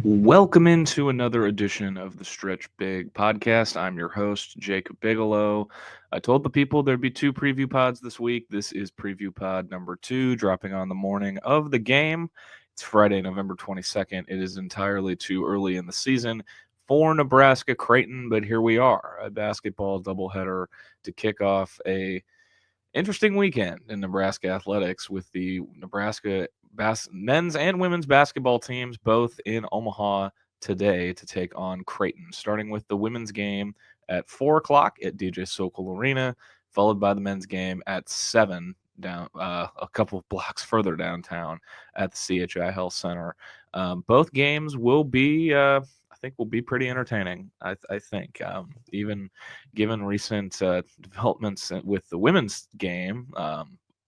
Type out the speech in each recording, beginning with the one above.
Welcome into another edition of the Stretch Big podcast. I'm your host, Jacob Bigelow. I told the people there'd be two preview pods this week. This is preview pod number 2, dropping on the morning of the game. It's Friday, November 22nd. It is entirely too early in the season for Nebraska Creighton, but here we are, a basketball doubleheader to kick off a interesting weekend in Nebraska athletics with the Nebraska men's and women's basketball teams both in Omaha today to take on Creighton, starting with the women's game at 4 o'clock at DJ Sokol Arena, followed by the men's game at 7 down a couple of blocks further downtown at the CHI Health Center. Both games will be I think will be pretty entertaining. I think, even given recent developments with the women's game.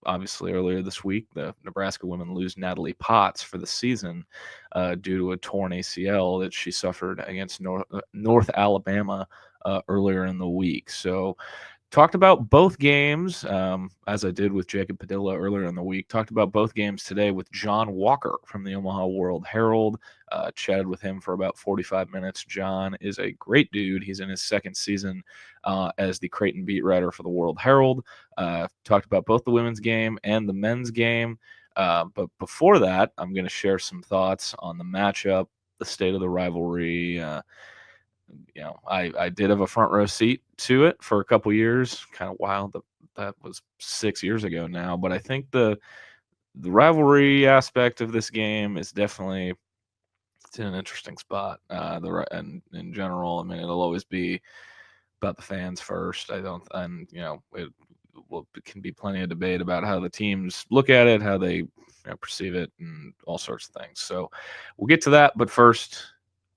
Obviously, earlier this week, the Nebraska women lose Natalie Potts for the season due to a torn ACL that she suffered against North Alabama earlier in the week. So, talked about both games, as I did with Jacob Padilla earlier in the week. Talked about both games today with Jon Walker from the Omaha World-Herald. Chatted with him for about 45 minutes. Jon is a great dude. He's in his second season as the Creighton beat writer for the World-Herald. Talked about both the women's game and the men's game. But before that, I'm going to share some thoughts on the matchup, the state of the rivalry. I did have a front row seat to it for a couple years. Kind of wild that was 6 years ago now, but I think the rivalry aspect of this game is definitely it's in an interesting spot. And in general, I mean, it'll always be about the fans first. It can be plenty of debate about how the teams look at it, how they perceive it, and all sorts of things. So we'll get to that, but first,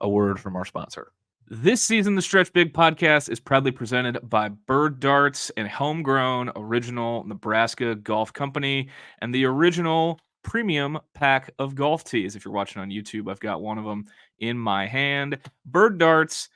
a word from our sponsor. This season, the Stretch Big podcast is proudly presented by Bird Darts, and homegrown original Nebraska golf company, and the original premium pack of golf tees. If you're watching on YouTube, I've got one of them in my hand. Bird Darts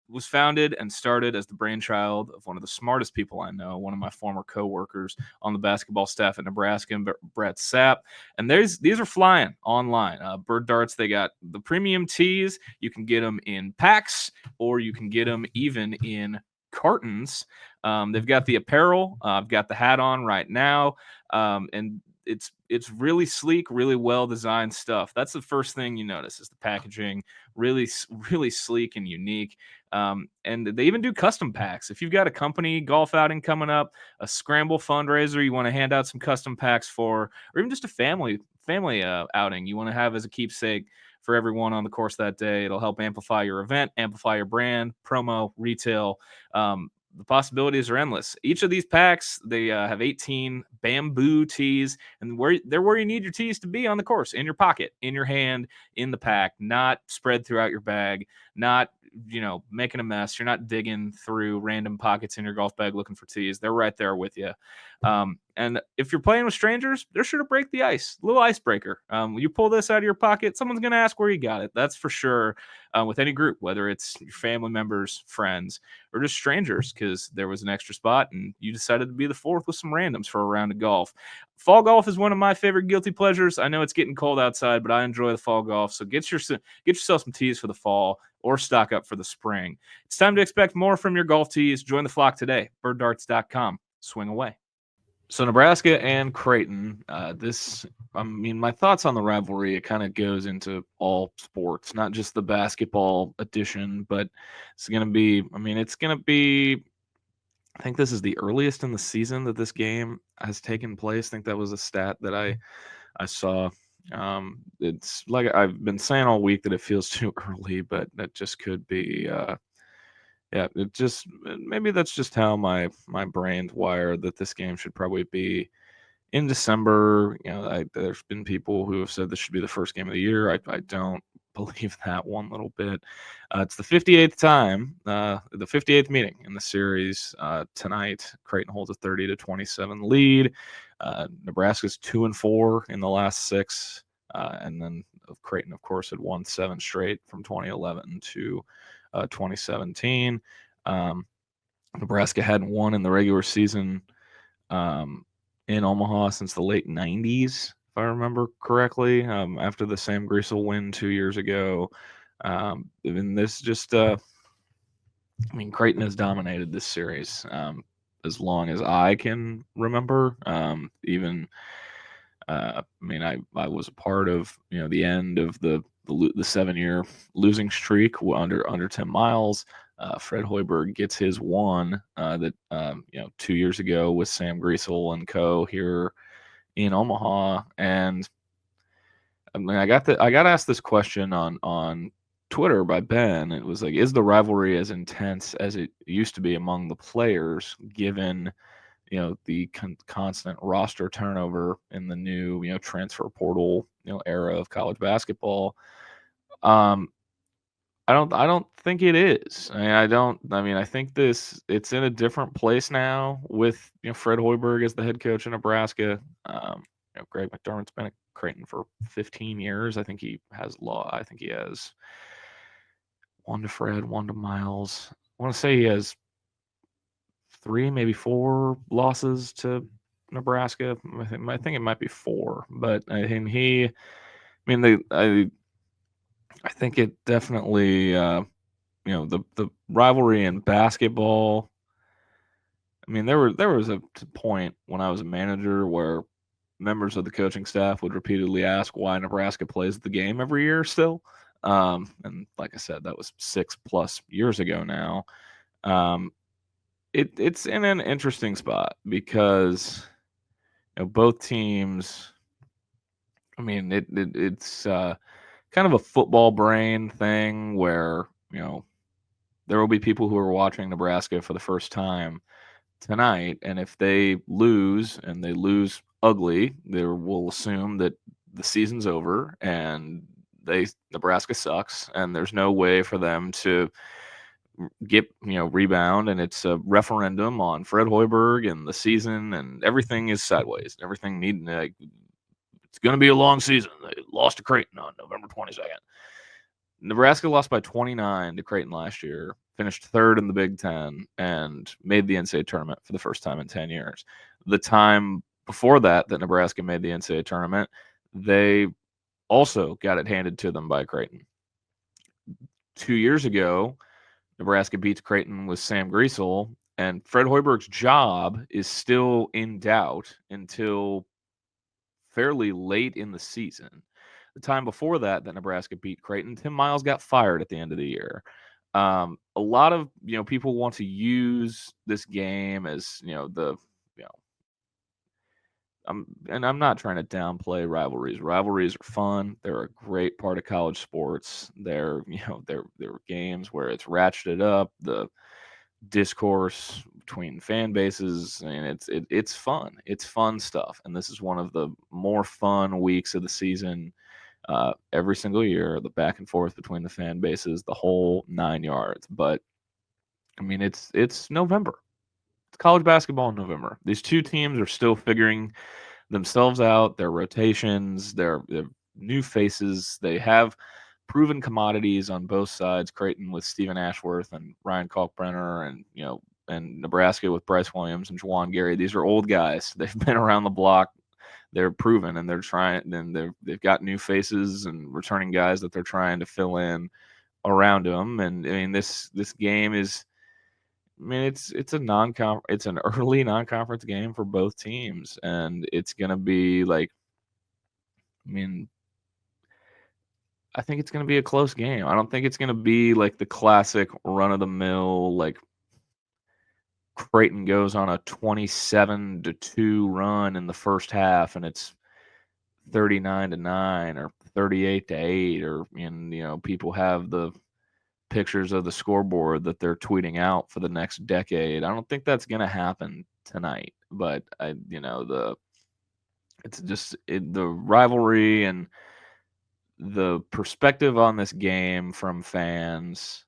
was founded and started as the brainchild of one of the smartest people I know, one of my former coworkers on the basketball staff at Nebraska, Brett Sapp. And these are flying online. Bird Darts, they got the premium tees. You can get them in packs, or you can get them even in cartons. They've got the apparel. I've got the hat on right now, and it's really sleek, really well designed stuff. That's the first thing you notice is the packaging, really sleek and unique. And they even do custom packs. If you've got a company golf outing coming up, a scramble fundraiser you want to hand out some custom packs for, or even just a family outing you want to have as a keepsake for everyone on the course that day, it'll help amplify your event, amplify your brand, promo, retail. The possibilities are endless. Each of these packs, they have 18 bamboo tees, and they're where you need your tees to be on the course, in your pocket, in your hand, in the pack, not spread throughout your bag, not making a mess. You're not digging through random pockets in your golf bag looking for tees. They're right there with you. And if you're playing with strangers, they're sure to break the ice. A little icebreaker. You pull this out of your pocket, someone's going to ask where you got it. That's for sure. With any group, whether it's your family members, friends, or just strangers, because there was an extra spot and you decided to be the fourth with some randoms for a round of golf. Fall golf is one of my favorite guilty pleasures. I know it's getting cold outside, but I enjoy the fall golf. So get yourself some tees for the fall, or stock up for the spring. It's time to expect more from your golf tees. Join the flock today. Birddarts.com. Swing away. So Nebraska and Creighton, my thoughts on the rivalry, it kind of goes into all sports, not just the basketball edition, but I think this is the earliest in the season that this game has taken place. I think that was a stat that I saw. It's like I've been saying all week that it feels too early, but that just could be maybe that's just how my brain's wired, that this game should probably be in December. There's been people who have said this should be the first game of the year. I don't believe that one little bit. It's the 58th time, the 58th meeting in the series. Tonight, Creighton holds a 30-27 lead. Nebraska's 2-4 in the last 6, and then Creighton, of course, had won 7 straight from 2011 to 2017. Nebraska hadn't won in the regular season in Omaha since the late 90s, if I remember correctly. After the Sam Griesel win 2 years ago, And this just, Creighton has dominated this series as long as I can remember. I was a part of the end of the 7-year losing streak under Tim Miles. Fred Hoiberg gets his one that 2 years ago with Sam Griesel and co. here in Omaha, and I got asked this question on Twitter by Ben. It was like, is the rivalry as intense as it used to be among the players, given the constant roster turnover in the new transfer portal era of college basketball? I don't think it is. I think it's in a different place now with Fred Hoiberg as the head coach in Nebraska. Greg McDermott's been at Creighton for 15 years. I think he has one to Fred, one to Miles. I want to say he has 3, maybe 4 losses to Nebraska. I think it might be 4, but I think it definitely, the rivalry in basketball. There was a point when I was a manager where members of the coaching staff would repeatedly ask why Nebraska plays the game every year still. And like I said, that was 6+ years ago now. It's in an interesting spot because both teams. It's kind of a football brain thing where there will be people who are watching Nebraska for the first time tonight, and if they lose and they lose ugly, they will assume that the season's over and Nebraska sucks, and there's no way for them to get rebound, and it's a referendum on Fred Hoiberg and the season, and everything is sideways. Everything it's going to be a long season. They lost to Creighton on November 22nd. Nebraska lost by 29 to Creighton last year, finished third in the Big Ten, and made the NCAA tournament for the first time in 10 years. The time before that Nebraska made the NCAA tournament, they also got it handed to them by Creighton. 2 years ago, Nebraska beats Creighton with Sam Griesel, and Fred Hoiberg's job is still in doubt until fairly late in the season. The time before that Nebraska beat Creighton, Tim Miles got fired at the end of the year. A lot of people want to use this game as I'm not trying to downplay rivalries. Rivalries are fun. They're a great part of college sports. They're games where it's ratcheted up the discourse between fan bases. It's fun. It's fun stuff, and this is one of the more fun weeks of the season. Every single year, the back and forth between the fan bases, the whole 9 yards. But it's November. It's college basketball in November. These two teams are still figuring themselves out, their rotations, their new faces. They have proven commodities on both sides. Creighton with Stephen Ashworth and Ryan Kalkbrenner, and Nebraska with Bryce Williams and Juwan Gary. These are old guys. They've been around the block. They're proven, and they're trying. And they've got new faces and returning guys that they're trying to fill in around them. And this game is. It's an early non-conference game for both teams, and it's gonna be like. I think it's going to be a close game. I don't think it's going to be like the classic run-of-the-mill, like Creighton goes on a 27-2 run in the first half, and it's 39-9 or 38-8, or people have the pictures of the scoreboard that they're tweeting out for the next decade. I don't think that's going to happen tonight, but it's just the rivalry and the perspective on this game from fans,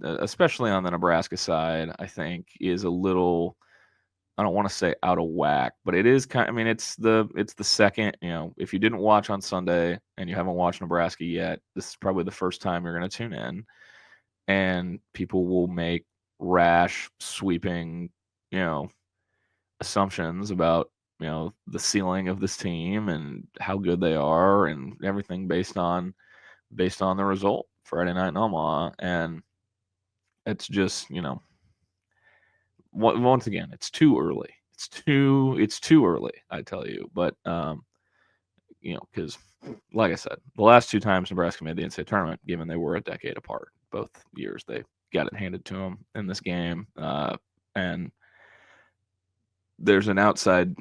especially on the Nebraska side, I think is a little, I don't want to say out of whack, but it is it's the second, if you didn't watch on Sunday and you haven't watched Nebraska yet, this is probably the first time you're going to tune in, and people will make rash, sweeping, assumptions about the ceiling of this team and how good they are and everything based on the result Friday night in Omaha, and it's just, once again, it's too early. It's too early, I tell you. But because like I said, the last two times Nebraska made the NCAA tournament, given they were a decade apart, both years they got it handed to them in this game, and there's an outside,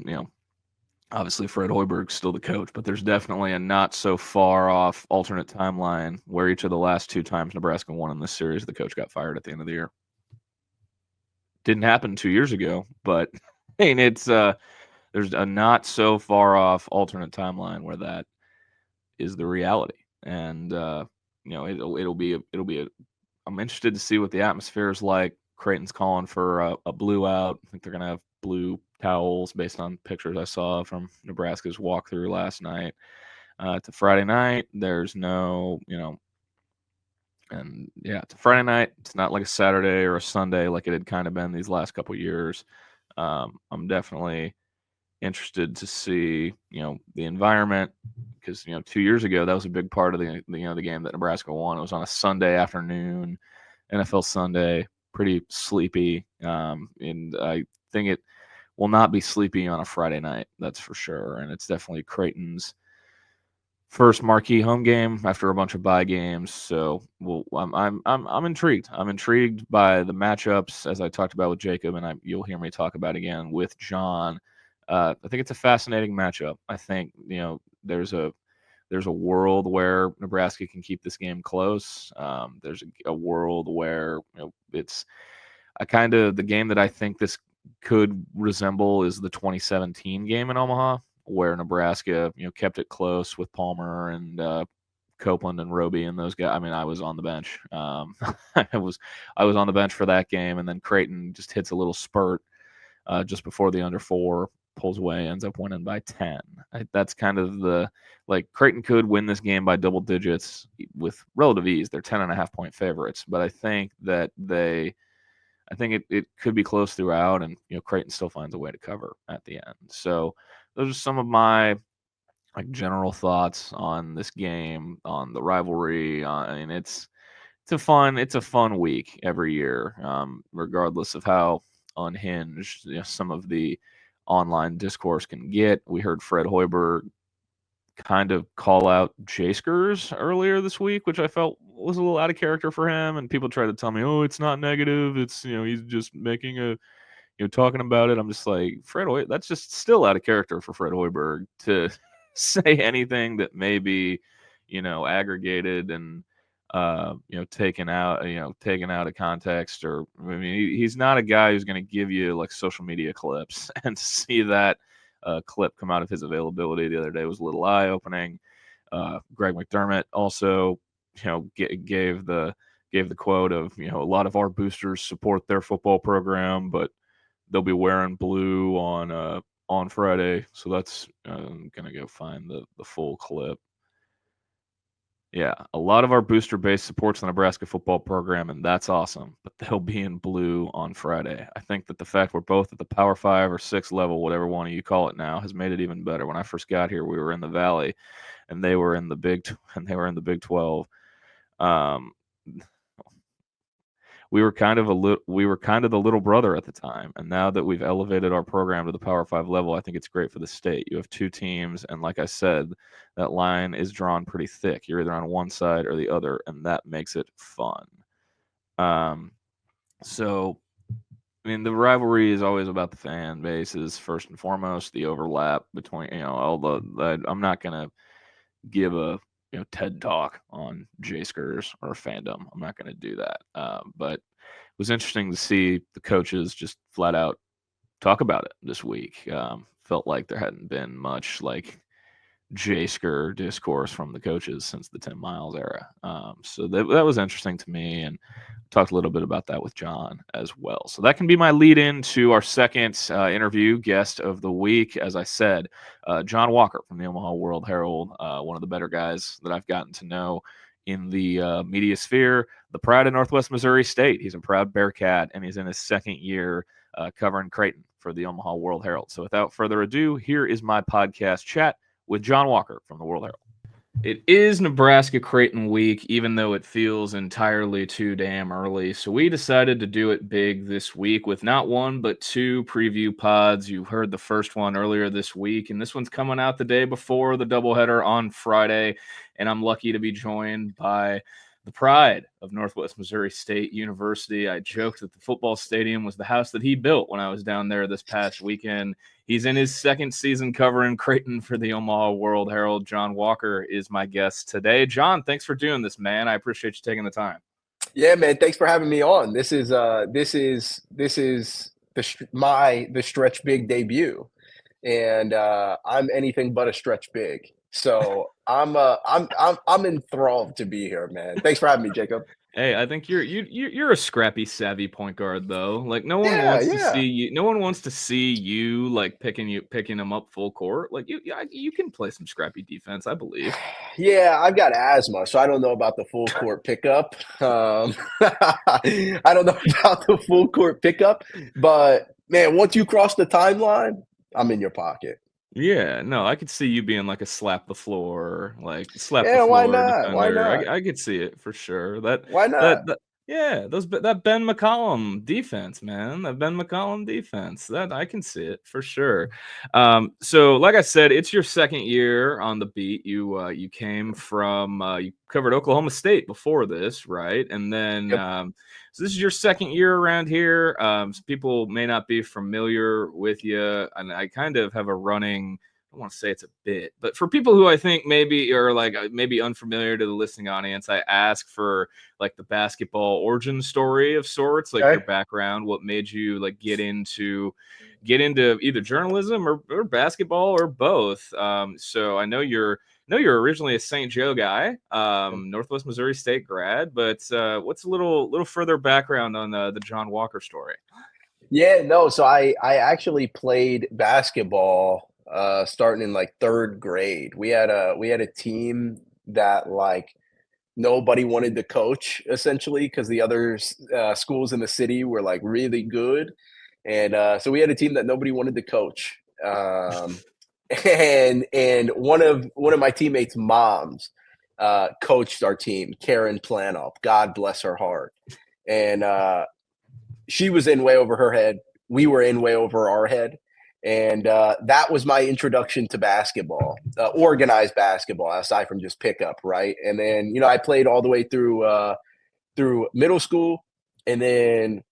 obviously Fred Hoiberg's still the coach, but there's definitely a not so far off alternate timeline where each of the last two times Nebraska won in this series, the coach got fired at the end of the year. Didn't happen 2 years ago, but it's there's a not so far off alternate timeline where that is the reality, and it'll be I'm interested to see what the atmosphere is like. Creighton's calling for a blue out. I think they're gonna have blue towels based on pictures I saw from Nebraska's walkthrough last night. It's a Friday night. There's no, and yeah, it's a Friday night. It's not like a Saturday or a Sunday like it had kind of been these last couple of years. I'm definitely interested to see, the environment, because 2 years ago that was a big part of the game that Nebraska won. It was on a Sunday afternoon, NFL Sunday, pretty sleepy, and I think it will not be sleepy on a Friday night, that's for sure. And it's definitely Creighton's first marquee home game after a bunch of bye games. So I'm intrigued. I'm intrigued by the matchups, as I talked about with Jacob, and you'll hear me talk about again with Jon. I think it's a fascinating matchup. I think there's a world where Nebraska can keep this game close. There's a world where it's the game that I think this could resemble is the 2017 game in Omaha, where Nebraska kept it close with Palmer and Copeland and Roby and those guys. I mean, I was on the bench. I was on the bench for that game, and then Creighton just hits a little spurt just before the under 4 pulls away, ends up winning by 10. That's kind of Creighton could win this game by double digits with relative ease. They're 10.5-point favorites, but I think that it could be close throughout, and Creighton still finds a way to cover at the end. So those are some of my general thoughts on this game, on the rivalry. And it's a fun week every year, regardless of how unhinged some of the online discourse can get. We heard Fred Hoiberg kind of call out J-Skers earlier this week, which I felt was a little out of character for him. And people try to tell me, oh, it's not negative. It's, he's just making talking about it. I'm just like, Fred Hoiberg, that's just still out of character for Fred Hoiberg to say anything that may be, aggregated and, taken out of context. Or, I mean, he's not a guy who's going to give you like social media clips, and to see that clip come out of his availability the other day was a little eye-opening. Greg McDermott also, gave the quote of, a lot of our boosters support their football program, but they'll be wearing blue on Friday. So that's I'm gonna go find the full clip. Yeah, a lot of our booster base supports the Nebraska football program, and that's awesome. But they'll be in blue on Friday. I think that the fact we're both at the Power 5 or 6 level, whatever one of you call it now, has made it even better. When I first got here, we were in the Valley, and they were in the Big 12. We were kind of the little brother at the time, and now that we've elevated our program to the Power 5 level, I think it's great for the state. You have two teams, and like I said, that line is drawn pretty thick. You're either on one side or the other, and that makes it fun. So, I mean, the rivalry is always about the fan bases first and foremost. The overlap between I'm not gonna give a TED talk on J-Skers or fandom. I'm not going to do that. But it was interesting to see the coaches just flat out talk about it this week. Felt like there hadn't been much like J-Sker discourse from the coaches since the Tim Miles era. So that was interesting to me, and talked a little bit about that with Jon as well. So that can be my lead into our second interview guest of the week. As I said, Jon Walker from the Omaha World-Herald, one of the better guys that I've gotten to know in the media sphere, the pride of Northwest Missouri State. He's a proud Bearcat, and he's in his second year covering Creighton for the Omaha World-Herald. So without further ado, here is my podcast chat with Jon Walker from the World-Herald. It is Nebraska Creighton week, even though it feels entirely too damn early. So we decided to do it big this week with not one, but two preview pods. You heard the first one earlier this week, and this one's coming out the day before the doubleheader on Friday. And I'm lucky to be joined by the pride of Northwest Missouri State University. I joked that the football stadium was the house that he built when I was down there this past weekend. He's in his second season covering Creighton for the Omaha World-Herald. Jon Walker is my guest today. Jon, thanks for doing this, man. I appreciate you taking the time. Yeah, man. Thanks for having me on. This is the stretch big debut, and I'm anything but a stretch big. So I'm enthralled to be here, man. Thanks for having me, Jacob. Hey, I think you're a scrappy, savvy point guard though. Like no one Yeah, wants to yeah. see you. No one wants to see you like picking them up full court. Like you can play some scrappy defense, I believe. Yeah, I've got asthma, so I don't know about the full court pickup. I don't know about the full court pickup, but man, once you cross the timeline, I'm in your pocket. Yeah, no, I could see you being like a slap the Yeah, why floor not? Why defender. not? I could see it for sure. That Why not? that yeah, that Ben McCollum defense, man. That Ben McCollum defense. That I can see it for sure. So like I said, it's your second year on the beat. You came from you covered Oklahoma State before this, right? And then Yep. so this is your second year around here. Some people may not be familiar with you, and I kind of have a running. I don't want to say it's a bit, but for people who I think maybe are like maybe unfamiliar to the listening audience, I ask for like the basketball origin story of sorts, like your Okay. background, what made you like get into either journalism or basketball or both. So I know you're originally a St. Joe guy, Northwest Missouri State grad, but what's a little further background on the Jon Walker story? Yeah, no, so I actually played basketball starting in like third grade. We had a team that like nobody wanted to coach essentially because the other schools in the city were like really good. And so we had a team that nobody wanted to coach. And one of my teammates' moms coached our team, Karen Planoff. God bless her heart. And she was in way over her head. We were in way over our head. And that was my introduction to basketball, organized basketball, aside from just pickup, right? And then, I played all the way through middle school. And then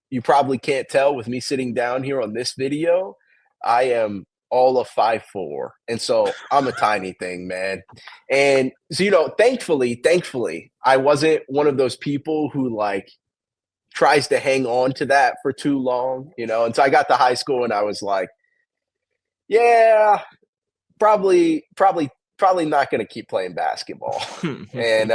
you probably can't tell with me sitting down here on this video, I am all of 5'4". And so I'm a tiny thing, man. And so, thankfully, I wasn't one of those people who like tries to hang on to that for too long. And so I got to high school and I was like, yeah, probably not going to keep playing basketball. And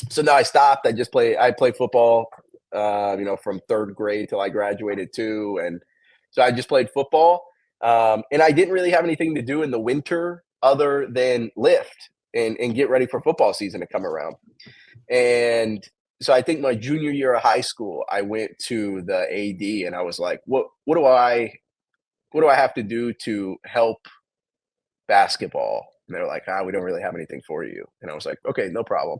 so now I stopped. I played football, from third grade till I graduated too. And so I just played football. And I didn't really have anything to do in the winter other than lift and get ready for football season to come around. And so I think my junior year of high school, I went to the AD and I was like, what do I have to do to help basketball? And they're like, we don't really have anything for you. And I was like, okay, no problem.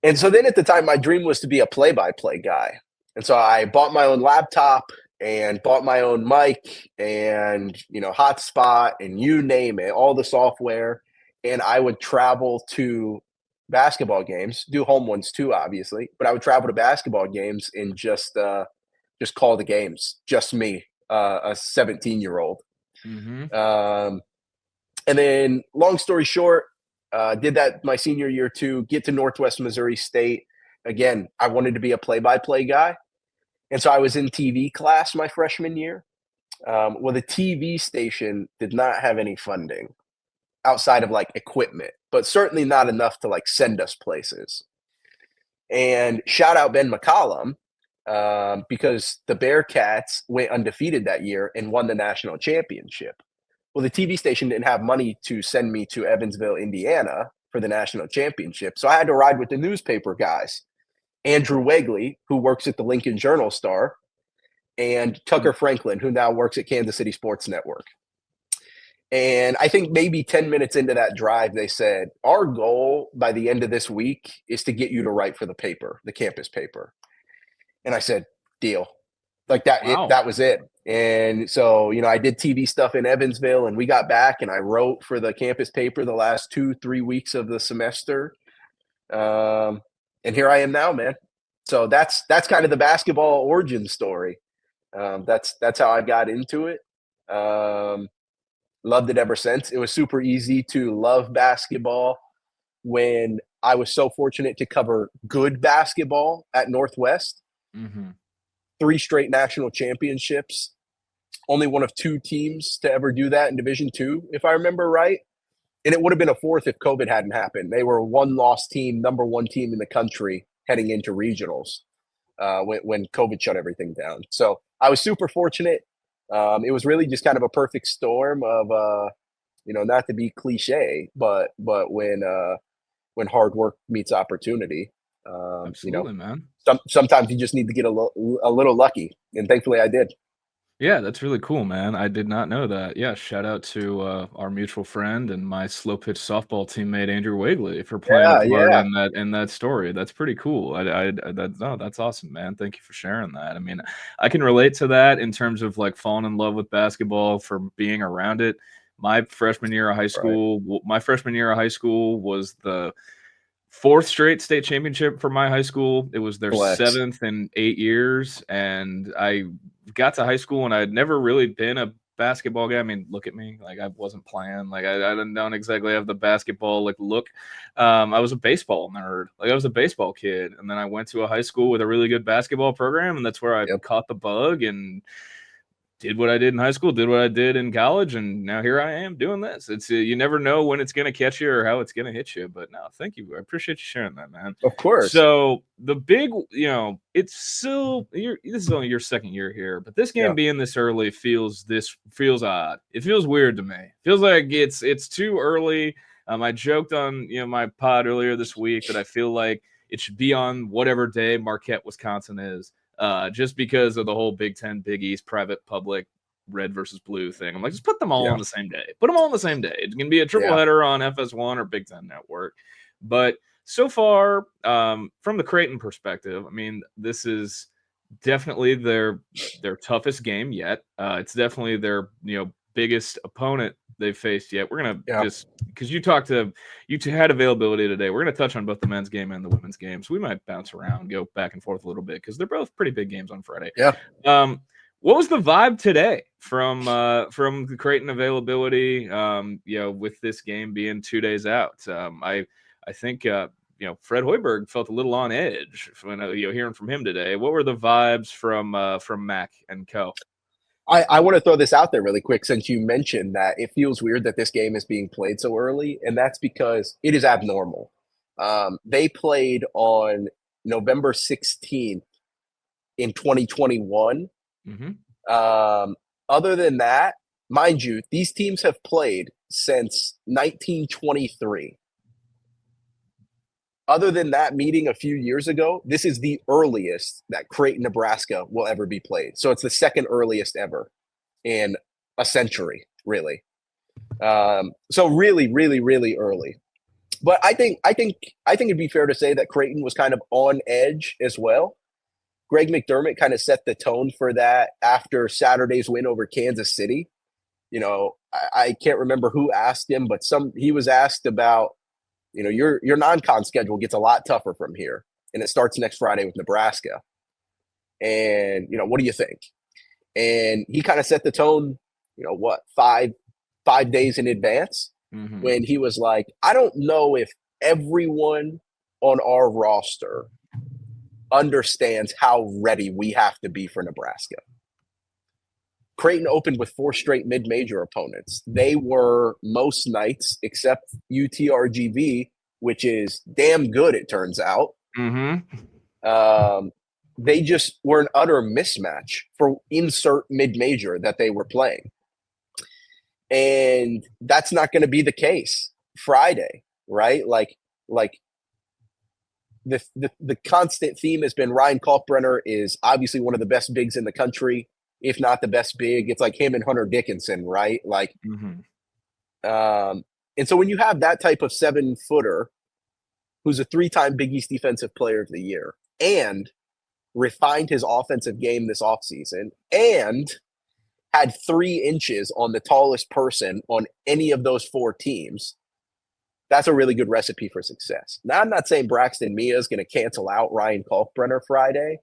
And so then at the time, my dream was to be a play-by-play guy. And so I bought my own laptop and bought my own mic and, hotspot and you name it, all the software. And I would travel to basketball games, do home ones too, obviously, but I would travel to basketball games and just call the games, just me, a 17-year-old. hmm And then, long story short, did that my senior year too. Get to Northwest Missouri State. Again, I wanted to be a play-by-play guy, and so I was in TV class my freshman year. Well, the TV station did not have any funding outside of like equipment, but certainly not enough to like send us places. And shout out Ben McCollum, because the Bearcats went undefeated that year and won the national championship. Well, the TV station didn't have money to send me to Evansville, Indiana for the national championship. So I had to ride with the newspaper guys, Andrew Wegley, who works at the Lincoln Journal Star, and Tucker Franklin, who now works at Kansas City Sports Network. And I think maybe 10 minutes into that drive, they said, our goal by the end of this week is to get you to write for the paper, the campus paper. And I said, deal. Like Wow. that was it. And so, I did TV stuff in Evansville, and we got back and I wrote for the campus paper the last 2-3 weeks of the semester. And here I am now, man. So that's kind of the basketball origin story. That's how I got into it. Loved it ever since. It was super easy to love basketball when I was so fortunate to cover good basketball at Northwest. Mm-hmm. 3 straight national championships. Only one of 2 teams to ever do that in Division II, if I remember right. And it would have been a 4th if COVID hadn't happened. They were a 1-loss team, number 1 team in the country heading into regionals when COVID shut everything down. So I was super fortunate. It was really just kind of a perfect storm of, not to be cliche, but when hard work meets opportunity, Absolutely, man. Sometimes you just need to get a little lucky, and thankfully I did. Yeah, that's really cool, man. I did not know that. Yeah, shout out to our mutual friend and my slow pitch softball teammate Andrew Wigley for playing a part in that story. That's pretty cool. That's awesome, man. Thank you for sharing that. I mean, I can relate to that in terms of like falling in love with basketball from being around it. My freshman year of high school was the 4th straight state championship for my high school. It was their 7th in 8 years, and I got to high school and I'd never really been a basketball guy. I mean, look at me, like I wasn't playing, like I don't exactly have the basketball like look. I was a baseball nerd, like I was a baseball kid, and then I went to a high school with a really good basketball program, and that's where I caught the bug and did what I did in high school, did what I did in college, and now here I am doing this. It's you never know when it's going to catch you or how it's going to hit you. But no, thank you. I appreciate you sharing that, man. Of course. So the big, it's still this is only your 2nd year here, but this game being this early feels odd. It feels weird to me. It feels like it's too early. I joked on my pod earlier this week that I feel like it should be on whatever day Marquette, Wisconsin is. Just because of the whole Big Ten, Big East, private, public, red versus blue thing. I'm like, just put them all on the same day. Put them all on the same day. It's going to be a triple header on FS1 or Big Ten Network. But so far, from the Creighton perspective, I mean, this is definitely their toughest game yet. It's definitely their biggest opponent they've faced yet. We're gonna just because you had availability today. We're gonna touch on both the men's game and the women's game, so we might bounce around, go back and forth a little bit because they're both pretty big games on Friday. Yeah. What was the vibe today from the Creighton availability? With this game being 2 days out, I think Fred Hoiberg felt a little on edge when hearing from him today. What were the vibes from Mac and co? I want to throw this out there really quick since you mentioned that it feels weird that this game is being played so early, and that's because it is abnormal. They played on November 16th in 2021. Mm-hmm. Other than that, mind you, these teams have played since 1923. Other than that meeting a few years ago, this is the earliest that Creighton, Nebraska will ever be played. So it's the 2nd earliest ever in a century, really. So really, really, really early. But I think it'd be fair to say that Creighton was kind of on edge as well. Greg McDermott kind of set the tone for that after Saturday's win over Kansas City. I can't remember who asked him, but he was asked about, your non-con schedule gets a lot tougher from here, and it starts next Friday with Nebraska. And, what do you think? And he kind of set the tone, 5 days in advance when he was like, I don't know if everyone on our roster understands how ready we have to be for Nebraska. Creighton opened with 4 straight mid-major opponents. They were most nights except UTRGV, which is damn good, it turns out. Mm-hmm. They just were an utter mismatch for insert mid-major that they were playing. And that's not going to be the case Friday, right? Like the constant theme has been Ryan Kalkbrenner is obviously one of the best bigs in the country, if not the best big. It's like him and Hunter Dickinson, right? Like And so when you have that type of 7-footer who's a 3-time Big East Defensive Player of the Year and refined his offensive game this offseason and had 3 inches on the tallest person on any of those 4 teams, that's a really good recipe for success. Now, I'm not saying Braxton Mia is going to cancel out Ryan Kalkbrenner Friday,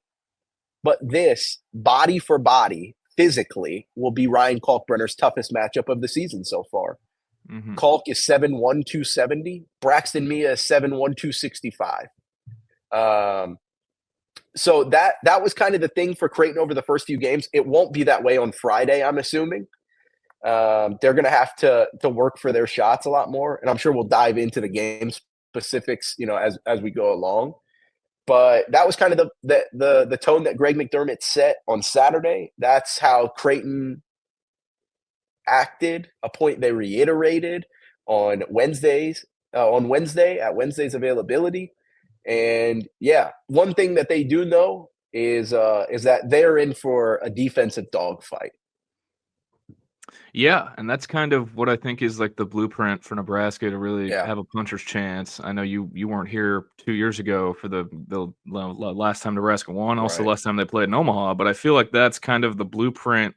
but this, body for body, physically, will be Ryan Kalkbrenner's toughest matchup of the season so far. Mm-hmm. Kalk is 7'1", 270. Braxton Mia is 7'1", 265. So that was kind of the thing for Creighton over the first few games. It won't be that way on Friday, I'm assuming. They're going to have to work for their shots a lot more, and I'm sure we'll dive into the game specifics, as we go along. But that was kind of the tone that Greg McDermott set on Saturday. That's how Creighton acted, a point they reiterated on Wednesday at Wednesday's availability. And yeah, one thing that they do know is that they're in for a defensive dogfight. Yeah, and that's kind of what I think is like the blueprint for Nebraska to really have a puncher's chance. I know you weren't here 2 years ago for the last time Nebraska won, also last time they played in Omaha, but I feel like that's kind of the blueprint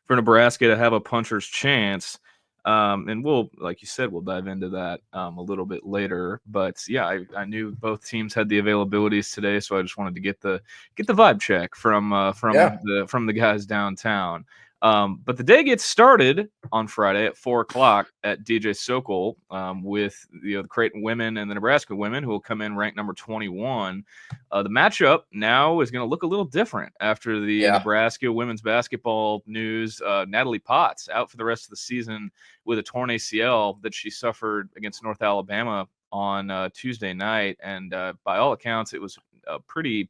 for Nebraska to have a puncher's chance. And we'll, like you said, we'll dive into that a little bit later. But yeah, I knew both teams had the availabilities today, so I just wanted to get the vibe check from the guys downtown. But the day gets started on Friday at 4:00 at DJ Sokol with the Creighton women and the Nebraska women, who will come in ranked number 21. The matchup now is going to look a little different after the Nebraska women's basketball news. Natalie Potts out for the rest of the season with a torn ACL that she suffered against North Alabama on Tuesday night, and by all accounts, it was a pretty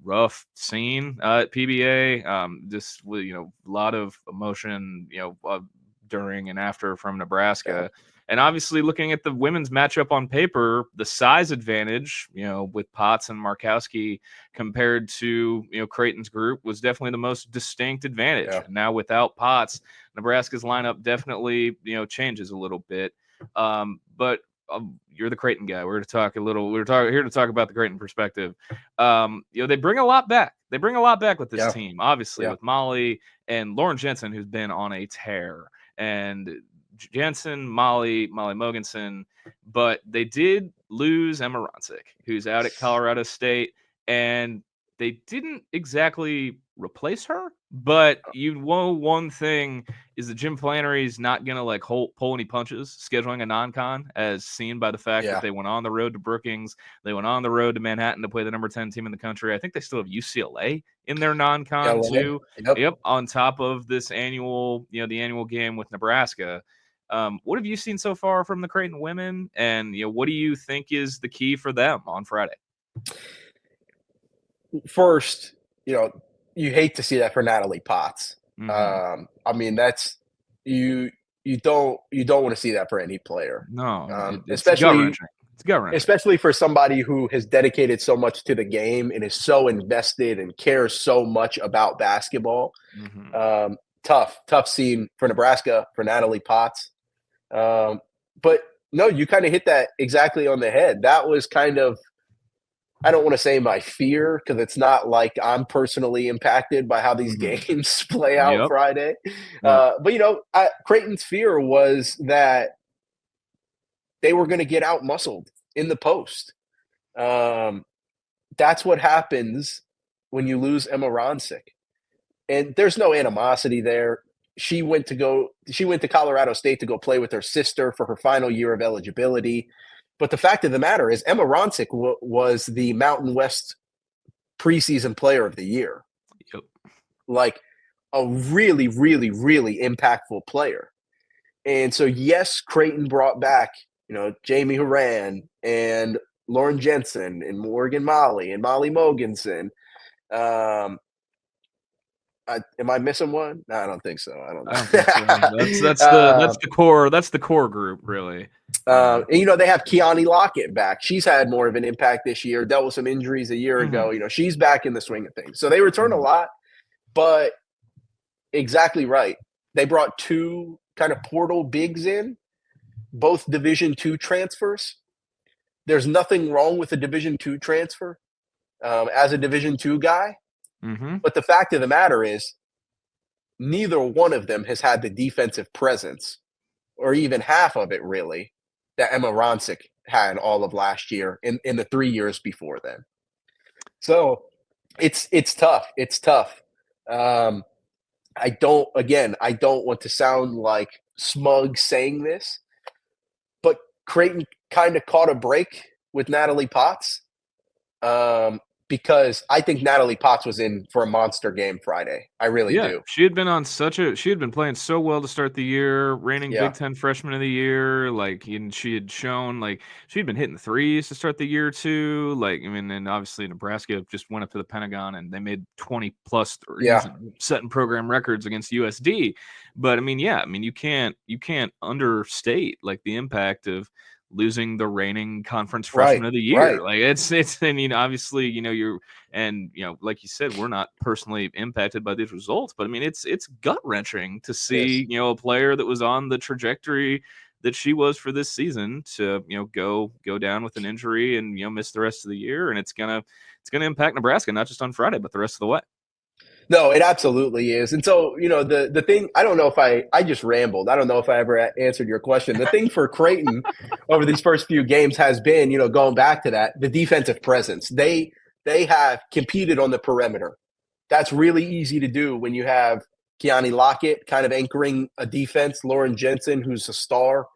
rough scene at PBA. Just with a lot of emotion, during and after from Nebraska. And obviously, looking at the women's matchup on paper, the size advantage, with Potts and Markowski compared to Creighton's group was definitely the most distinct advantage. And now without Potts, Nebraska's lineup definitely changes a little bit. But you're the Creighton guy. We're here to talk about the Creighton perspective. They bring a lot back. They bring a lot back with this team, obviously, with Molly and Lauren Jensen, who's been on a tear. And Jensen, Molly Mogensen, but they did lose Emma Ronsick, who's out at Colorado State, and they didn't exactly replace her. But one thing is that Jim Flannery's not going to pull any punches scheduling a non-con, as seen by the fact that they went on the road to Brookings. They went on the road to Manhattan to play the number 10 team in the country. I think they still have UCLA in their non-con too. Yep. On top of this annual, the annual game with Nebraska. What have you seen so far from the Creighton women? And, what do you think is the key for them on Friday? First, you hate to see that for Natalie Potts. Mm-hmm. I mean, that's you don't want to see that for any player. No, it's especially gut-wrenching. Especially for somebody who has dedicated so much to the game and is so invested and cares so much about basketball. Mm-hmm. Tough scene for Nebraska, for Natalie Potts. But no, you kind of hit that exactly on the head. That was kind of, I don't want to say my fear, because it's not like I'm personally impacted by how these games play out Friday. But, Creighton's fear was that they were going to get out-muscled in the post. That's what happens when you lose Emma Ronsick. And there's no animosity there. She went to Colorado State to go play with her sister for her final year of eligibility. But the fact of the matter is Emma Ronsick was the Mountain West preseason player of the year. Yep. Like a really, really, really impactful player. And so, yes, Creighton brought back, Jamie Horan and Lauren Jensen and Morgan Molly and Molly Mogensen. Am I missing one? No, I don't think so. I don't think so. That's the core. That's the core group, really. And, they have Keani Lockett back. She's had more of an impact this year. Dealt with some injuries a year ago. She's back in the swing of things. So they return a lot, but exactly right. They brought 2 kind of portal bigs in, both Division II transfers. There's nothing wrong with a Division II transfer as a Division II guy. Mm-hmm. But the fact of the matter is, neither one of them has had the defensive presence, or even half of it really, that Emma Ronsick had all of last year in the 3 years before then. So it's tough. It's tough. I don't want to sound like smug saying this, but Creighton kind of caught a break with Natalie Potts. Because I think Natalie Potts was in for a monster game Friday. I really do. She had been playing so well to start the year, reigning Big Ten freshman of the year. And she had shown she'd been hitting threes to start the year too. And obviously Nebraska just went up to the Pentagon and they made 20 plus threes, and setting program records against USD. But you can't understate the impact of losing the reigning conference freshman of the year. Obviously, you're, and like you said, we're not personally impacted by these results, but it's gut wrenching to see, a player that was on the trajectory that she was for this season to, go down with an injury and, miss the rest of the year. And it's going to impact Nebraska, not just on Friday, but the rest of the way. No, it absolutely is. And so, the thing, I don't know if I just rambled. I don't know if I ever answered your question. The thing for Creighton over these first few games has been, going back to that, the defensive presence. They have competed on the perimeter. That's really easy to do when you have Keani Lockett kind of anchoring a defense, Lauren Jensen, who's a star.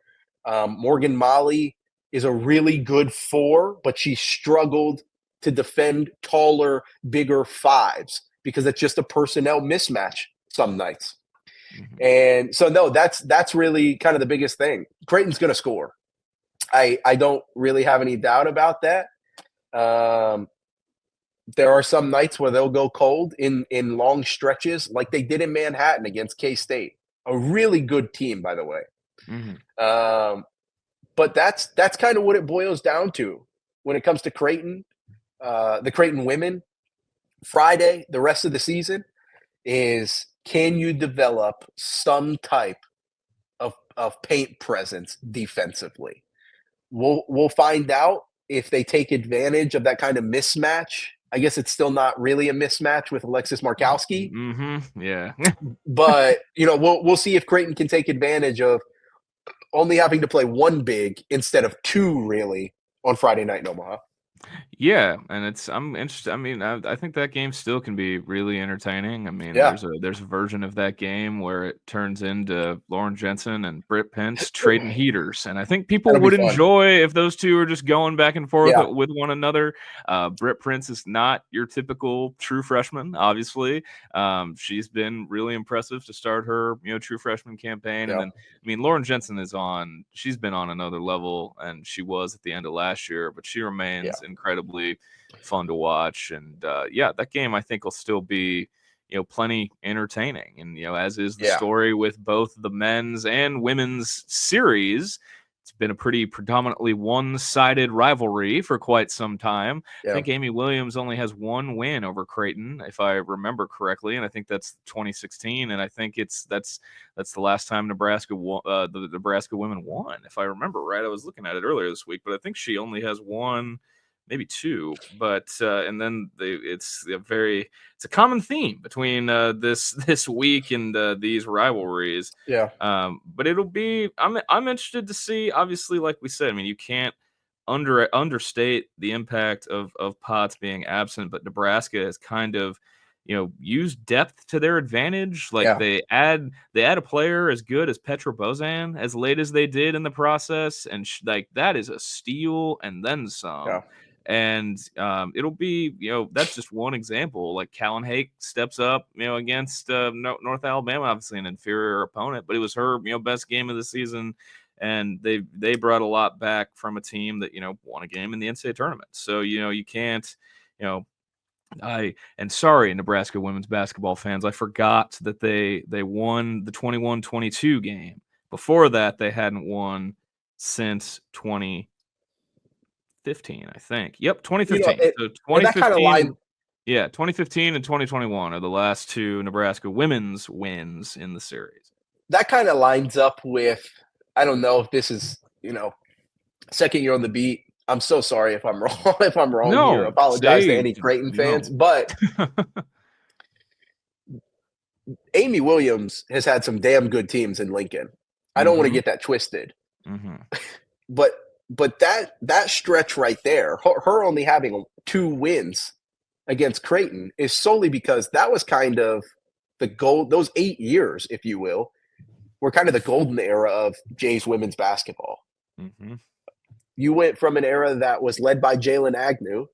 Morgan Molly is a really good 4, but she struggled to defend taller, bigger 5s. Because it's just a personnel mismatch some nights. Mm-hmm. And so, no, that's really kind of the biggest thing. Creighton's going to score. I don't really have any doubt about that. There are some nights where they'll go cold in long stretches, like they did in Manhattan against K-State. A really good team, by the way. Mm-hmm. But that's kind of what it boils down to when it comes to Creighton, the Creighton women. Friday, the rest of the season, is can you develop some type of paint presence defensively? We'll find out if they take advantage of that kind of mismatch. I guess it's still not really a mismatch with Alexis Markowski. Mm-hmm. Yeah. But, we'll see if Creighton can take advantage of only having to play one big instead of 2 really on Friday night in Omaha. Yeah, and I'm interested. I think that game still can be really entertaining. There's a version of that game where it turns into Lauren Jensen and Britt Pence trading heaters, and I think people would enjoy if those two are just going back and forth with one another. Britt Pence is not your typical true freshman, obviously. She's been really impressive to start her true freshman campaign, and then Lauren Jensen she's been on another level, and she was at the end of last year, but she remains incredibly fun to watch. And that game I think will still be plenty entertaining, and as is the story with both the men's and women's series. It's been a pretty predominantly one-sided rivalry for quite some time. I think Amy Williams only has 1 win over Creighton, if I remember correctly, and I think that's 2016. And I think that's the last time Nebraska the Nebraska women won, if I remember right. I was looking at it earlier this week, but I think she only has 1. Maybe 2, but and then it's a common theme between this week and these rivalries. But it'll be I'm interested to see. Obviously, like we said, you can't understate the impact of Potts being absent, but Nebraska has kind of used depth to their advantage. They add a player as good as Petra Bozan as late as they did in the process, and that is a steal and then some. And it'll be, that's just one example. Callan Hake steps up, against North Alabama, obviously an inferior opponent, but it was her, best game of the season. And they brought a lot back from a team that, won a game in the NCAA tournament. So, you can't, sorry, Nebraska women's basketball fans, I forgot that they won the 21-22 game. Before that, they hadn't won since 2015, I think. Yep, 2015. So 2015. 2015 and 2021 are the last 2 Nebraska women's wins in the series. That kind of lines up with, I don't know if this is second year on the beat. I'm so sorry if I'm wrong. If I'm wrong here, No, apologize to say any Creighton fans. no. But Amy Williams has had some damn good teams in Lincoln. I don't want to get that twisted. But that stretch right there, her only having 2 wins against Creighton is solely because that was kind of the gold. Those 8 years, if you will, were kind of the golden era of Jays women's basketball. You went from an era that was led by Jalen Agnew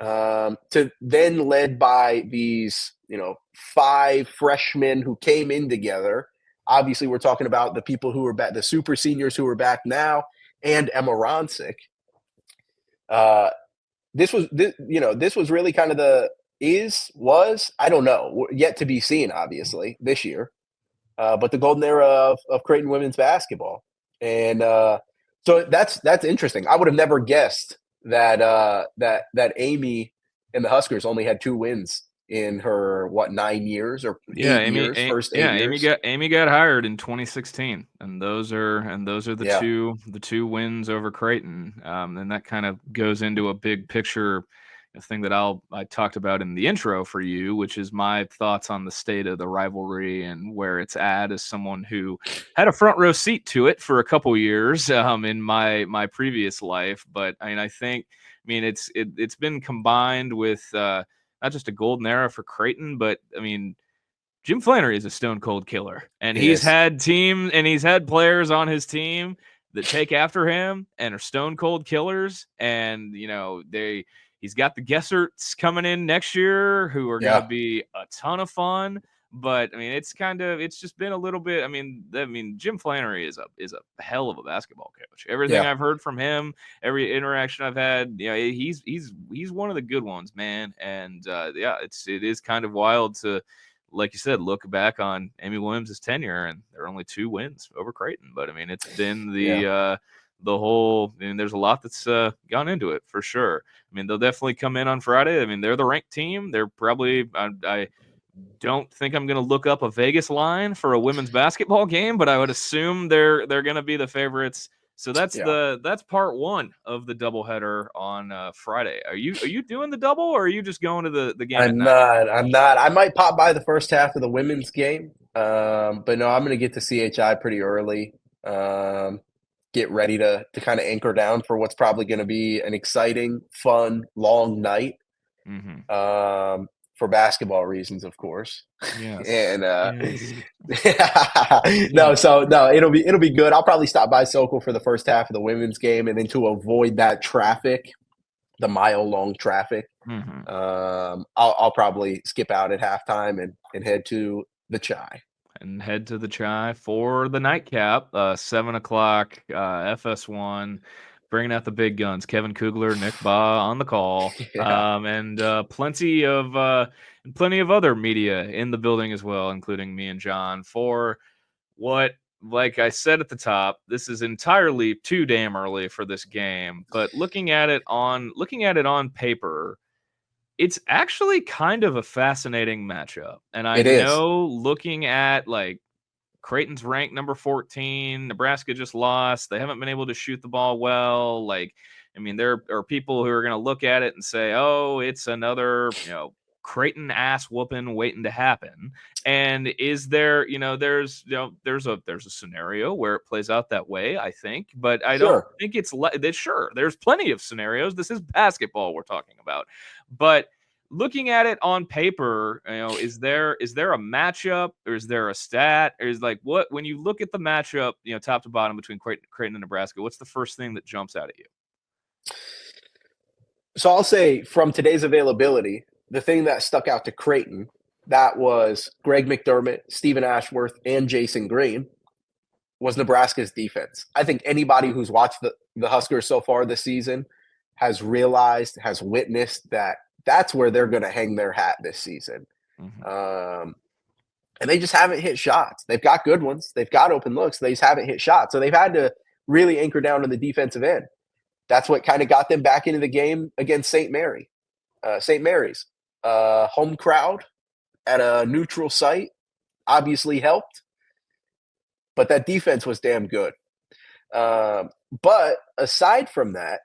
to then led by these, 5 freshmen who came in together. Obviously, we're talking about the people who are back, the super seniors who are back now, and Emma Ronsick. This was really kind of I don't know, yet to be seen, obviously, this year. But the golden era of Creighton women's basketball. And so that's interesting. I would have never guessed that Amy and the Huskers only had 2 wins in her 9 years or 8 years, first 8 years. Amy got hired in 2016, and those are the two wins over Creighton. And that kind of goes into a big picture thing that I talked about in the intro for you, which is my thoughts on the state of the rivalry and where it's at as someone who had a front row seat to it for a couple years in my previous life. But I mean, it's been combined with not just a golden era for Creighton, but I mean, Jim Flannery is a stone cold killer, and he's had players on his team that take after him and are stone cold killers. And he's got the Gesserts coming in next year who are going to be a ton of fun. But I mean, it's just been a little bit. I mean, Jim Flannery is a hell of a basketball coach. Everything I've heard from him, every interaction I've had, he's one of the good ones, man. And it is kind of wild to, like you said, look back on Amy Williams' tenure, and there are only 2 wins over Creighton. But I mean, it's been the whole. I mean, there's a lot that's gone into it for sure. I mean, they'll definitely come in on Friday. I mean, they're the ranked team. They're probably I don't think I'm going to look up a Vegas line for a women's basketball game, but I would assume they're going to be the favorites. So that's part 1 of the doubleheader on Friday. Are you doing the double, or are you just going to the game? I'm not. I might pop by the first half of the women's game, but no, I'm going to get to CHI pretty early. Get ready to kind of anchor down for what's probably going to be an exciting, fun, long night. For basketball reasons, of course. Yes. And it'll be good. I'll probably stop by Sokol for the first half of the women's game, and then to avoid that traffic, the mile-long traffic, I'll probably skip out at halftime and head to the Chai. And head to the Chai for the nightcap, 7 o'clock, FS1. Bringing out the big guns, Kevin Kugler, Nick Baugh on the call, and plenty of other media in the building as well, including me and John, for what, like I said at the top, this is entirely too damn early for this game. But looking at it on paper, it's actually kind of a fascinating matchup. And I know looking at Creighton's ranked number 14. Nebraska just lost. They haven't been able to shoot the ball well. There are people who are going to look at it and say, "Oh, it's another, Creighton ass whooping waiting to happen." And is there, there's a scenario where it plays out that way, I think, but I don't think it's sure. There's plenty of scenarios. This is basketball we're talking about, but looking at it on paper, is there a matchup, or is there a stat, or is what, when you look at the matchup, top to bottom between Creighton and Nebraska, what's the first thing that jumps out at you? So I'll say, from today's availability, the thing that stuck out to Creighton, that was Greg McDermott, Stephen Ashworth, and Jason Green, was Nebraska's defense. I think anybody who's watched the Huskers so far this season has witnessed that that's where they're going to hang their hat this season. And they just haven't hit shots. They've got good ones. They've got open looks. They just haven't hit shots. So they've had to really anchor down on the defensive end. That's what kind of got them back into the game against St. Mary's. Home crowd at a neutral site obviously helped, but that defense was damn good. But aside from that,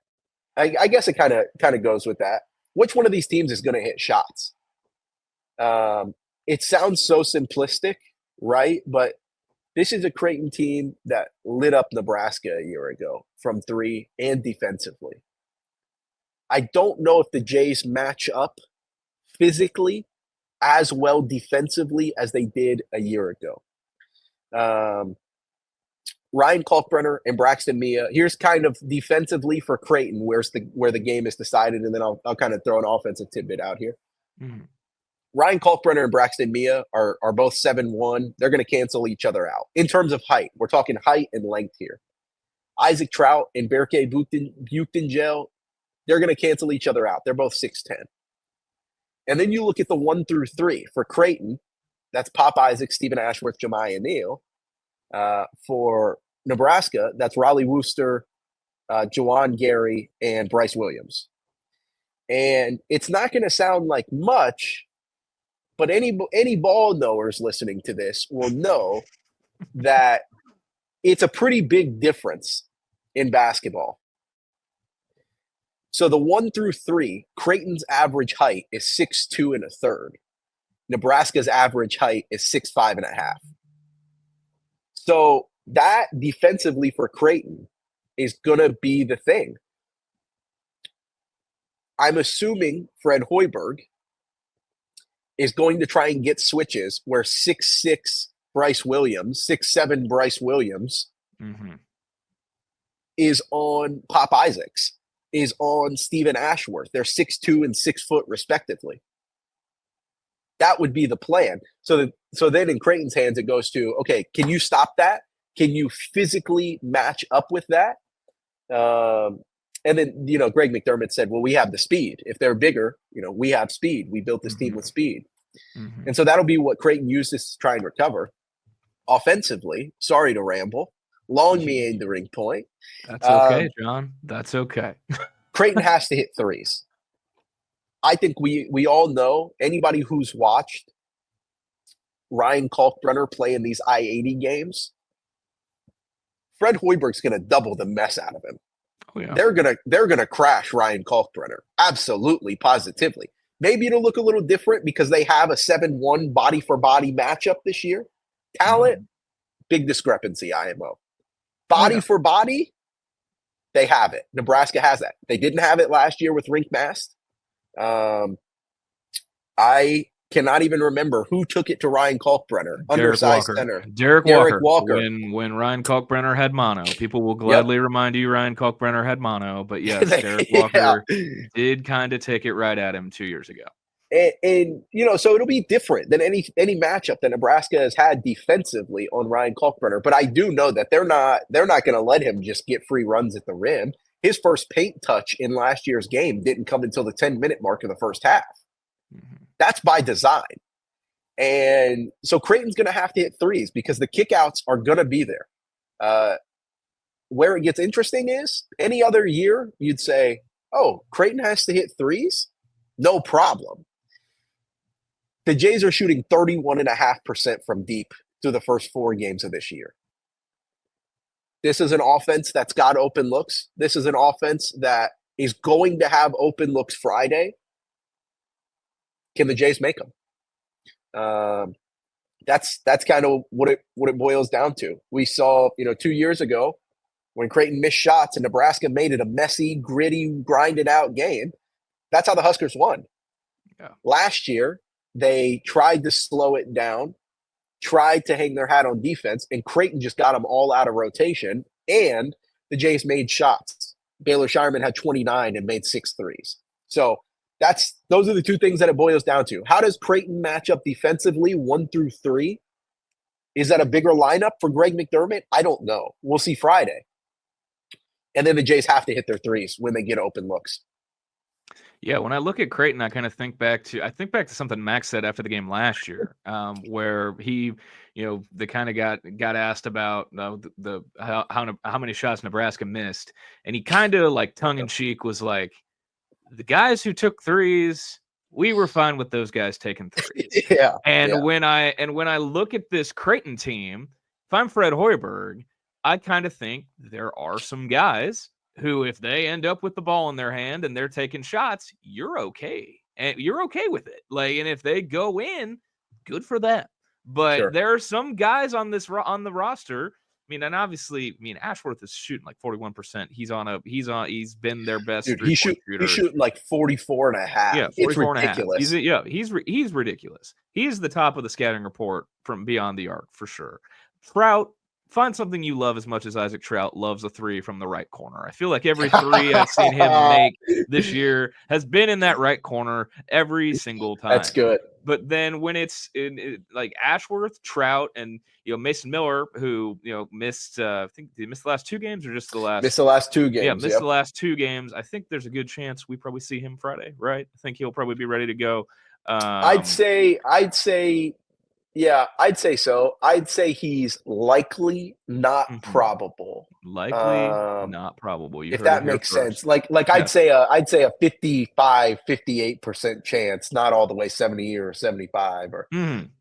I guess it kind of goes with that. Which one of these teams is going to hit shots? It sounds so simplistic, right? But this is a Creighton team that lit up Nebraska a year ago from three and defensively. I don't know if the Jays match up physically as well defensively as they did a year ago. Ryan Kalkbrenner and Braxton Mia. Here's kind of defensively for Creighton, where the game is decided, and then I'll kind of throw an offensive tidbit out here. Mm-hmm. Ryan Kalkbrenner and Braxton Mia are both 7'1". They're going to cancel each other out. In terms of height, we're talking height and length here. Isaac Trout and Berke Buchtengel, they're going to cancel each other out. They're both 6'10". And then you look at the 1 through 3 for Creighton. That's Pop Isaac, Stephen Ashworth, Jemiah Neal. For Nebraska, that's Raleigh Wooster, Jawan Gary, and Bryce Williams. And it's not going to sound like much, but any ball knowers listening to this will know that it's a pretty big difference in basketball. So the 1 through 3, Creighton's average height is 6'2" and a third. Nebraska's average height is 6'5" and a half. So that defensively for Creighton is going to be the thing. I'm assuming Fred Hoiberg is going to try and get switches where 6'6" Bryce Williams, 6'7" Bryce Williams is on Pop Isaacs, is on Stephen Ashworth. They're 6'2" and 6 foot respectively. That would be the plan. So then in Creighton's hands, it goes to, okay, can you stop that? Can you physically match up with that? And then, Greg McDermott said, well, we have the speed. If they're bigger, we have speed. We built this team with speed. And so that'll be what Creighton uses to try and recover. Offensively, sorry to ramble, long meandering point. That's okay, John. That's okay. Creighton has to hit threes. I think we all know, anybody who's watched Ryan Kalkbrenner play in these I-80 games, Fred Hoiberg's going to double the mess out of him. Oh, yeah. They're gonna crash Ryan Kalkbrenner. Absolutely, positively. Maybe it'll look a little different because they have a 7-1 body for body matchup this year. Talent, big discrepancy, IMO. Body for body, they have it. Nebraska has that. They didn't have it last year with Rink Mast. I cannot even remember who took it to Ryan Kalkbrenner, undersized center. Derek Walker. When Ryan Kalkbrenner had mono, people will gladly remind you Ryan Kalkbrenner had mono. But yes, Derek Walker did kind of take it right at him 2 years ago. And so it'll be different than any matchup that Nebraska has had defensively on Ryan Kalkbrenner. But I do know that they're not going to let him just get free runs at the rim. His first paint touch in last year's game didn't come until the 10-minute mark of the first half. That's by design. And so Creighton's going to have to hit threes because the kickouts are going to be there. Where it gets interesting is any other year you'd say, oh, Creighton has to hit threes? No problem. The Jays are shooting 31.5% from deep through the first 4 games of this year. This is an offense that's got open looks. This is an offense that is going to have open looks Friday. Can the Jays make them? That's kind of what it boils down to. We saw, 2 years ago when Creighton missed shots and Nebraska made it a messy, gritty, grinded out game. That's how the Huskers won. Yeah. Last year, they tried to slow it down, tried to hang their hat on defense, and Creighton just got them all out of rotation, and the Jays made shots. Baylor Shireman had 29 and made 6 threes. So those are the two things that it boils down to. How does Creighton match up defensively 1 through 3? Is that a bigger lineup for Greg McDermott? I don't know. We'll see Friday. And then the Jays have to hit their threes when they get open looks. Yeah, when I look at Creighton, I kind of think back to something Max said after the game last year, where he, they kind of got asked about how many shots Nebraska missed, and he kind of like tongue in cheek was like, the guys who took threes, we were fine with those guys taking threes. When I look at this Creighton team, if I'm Fred Hoiberg, I kind of think there are some guys who, if they end up with the ball in their hand and they're taking shots, you're okay. And you're okay with it. Like, and if they go in, good for them. But Sure. there are some guys on the roster. I mean, and obviously, Ashworth is shooting like 41%. He's been their best Dude, three-point shooter. he's shooting like 44 and a half. Yeah, It's 44 and a half. ridiculous. He's ridiculous. He's the top of the scouting report from beyond the arc for sure. Trout, find something you love as much as Isaac Trout loves a three from the right corner. I feel like every three I've seen him make this year has been in that right corner every single time. That's good. But then when it's like Ashworth, Trout, and Mason Miller, who missed, I think he missed the last 2 games or just the last. Missed the last 2 games. Yeah, missed the last 2 games. I think there's a good chance we probably see him Friday, right? I think he'll probably be ready to go. I'd say so. I'd say he's likely, not probable. Likely, not probable. If that makes sense. Like I'd say a 55, 58% chance, not all the way 70 or 75, or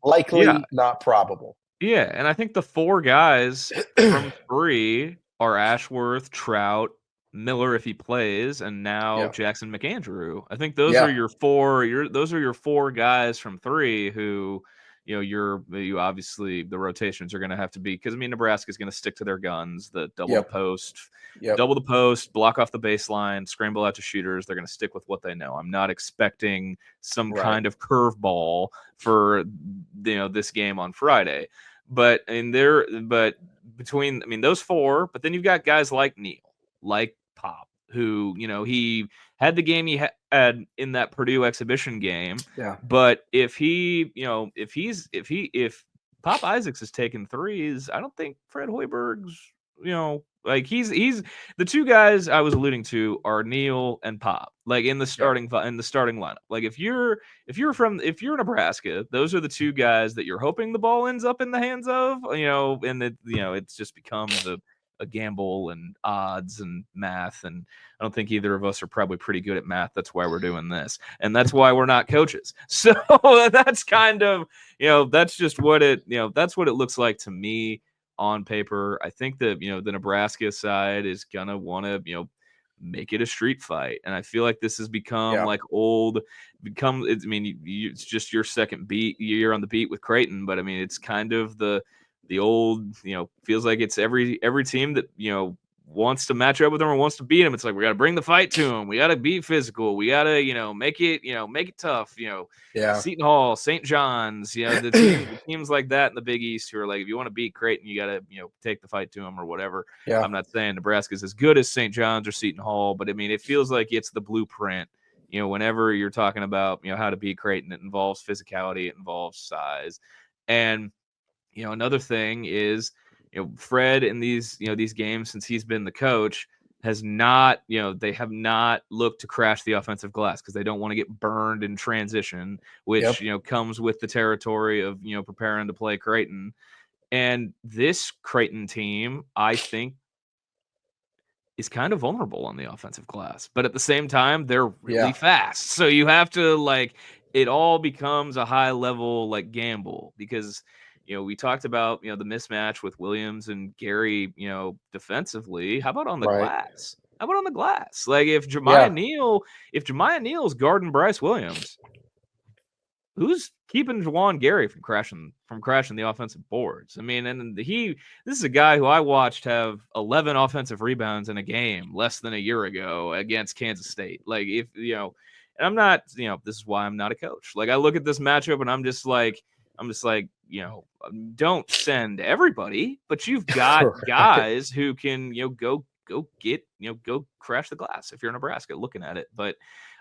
likely, not probable. Yeah, and I think the 4 guys from 3 are Ashworth, Trout, Miller if he plays, and now Jackson McAndrew. I think those are your 4. Those are your 4 guys from 3 who you obviously the rotations are going to have to be, because Nebraska's going to stick to their guns, the double the post, block off the baseline, scramble out to shooters. They're going to stick with what they know. I'm not expecting some kind of curveball for this game on Friday, but between those 4, but then you've got guys like Neal, like Pop, who he had the game he had in that Purdue exhibition game. Yeah. But if Pop Isaacs is taking threes, I don't think Fred Hoiberg's like he's the 2 guys I was alluding to are Neal and Pop, like in the starting lineup. Like if you're Nebraska, those are the 2 guys that you're hoping the ball ends up in the hands of, and it just becomes a gamble and odds and math, and I don't think either of us are probably pretty good at math. That's why we're doing this, and that's why we're not coaches. So that's kind of that's just what that's what it looks like to me on paper. I think that the Nebraska side is gonna want to make it a street fight, and I feel like this has become it's just your second beat. You're on the beat with Creighton, but it's kind of the old, feels like it's every team that, wants to match up with them or wants to beat them. It's like, we got to bring the fight to them. We got to be physical. We got to, make it tough. Seton Hall, St. John's, the teams like that in the Big East who are like, if you want to beat Creighton, you got to, take the fight to them or whatever. Yeah. I'm not saying Nebraska's as good as St. John's or Seton Hall, but it feels like it's the blueprint. Whenever you're talking about, how to beat Creighton, it involves physicality, it involves size. And another thing is, Fred in these games since he's been the coach has not, they have not looked to crash the offensive glass because they don't want to get burned in transition, which, comes with the territory of, preparing to play Creighton. And this Creighton team, I think, is kind of vulnerable on the offensive glass, but at the same time, they're really fast. So you have to it all becomes a high level gamble, because we talked about, the mismatch with Williams and Gary, defensively. How about on the glass? How about on the glass? Like if Jemiah Neal's guarding Bryce Williams, who's keeping Juwan Gary from crashing the offensive boards? This is a guy who I watched have 11 offensive rebounds in a game less than a year ago against Kansas State. Like and I'm not, this is why I'm not a coach. Like I look at this matchup and I'm just like, don't send everybody, but you've got guys who can, go crash the glass if you're Nebraska looking at it. But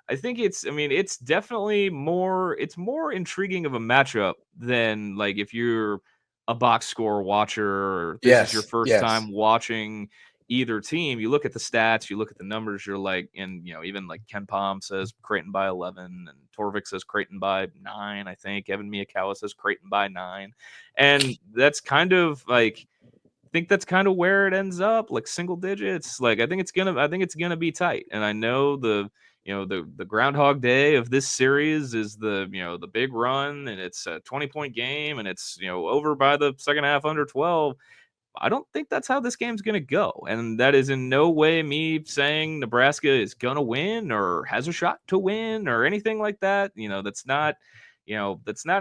I think it's definitely more intriguing of a matchup than if you're a box score watcher or this is your first time watching either team. You look at the stats, you look at the numbers, you're like, and even Ken Palm says Creighton by 11, and Torvik says Creighton by 9. I think Evan Miyakawa says Creighton by 9, and that's kind of I think that's kind of where it ends up, single digits. I think it's gonna be tight, and I know the Groundhog Day of this series is the big run, and it's a 20-point game, and it's over by the second half under 12. I don't think that's how this game's going to go. And that is in no way me saying Nebraska is going to win or has a shot to win or anything like that. That's not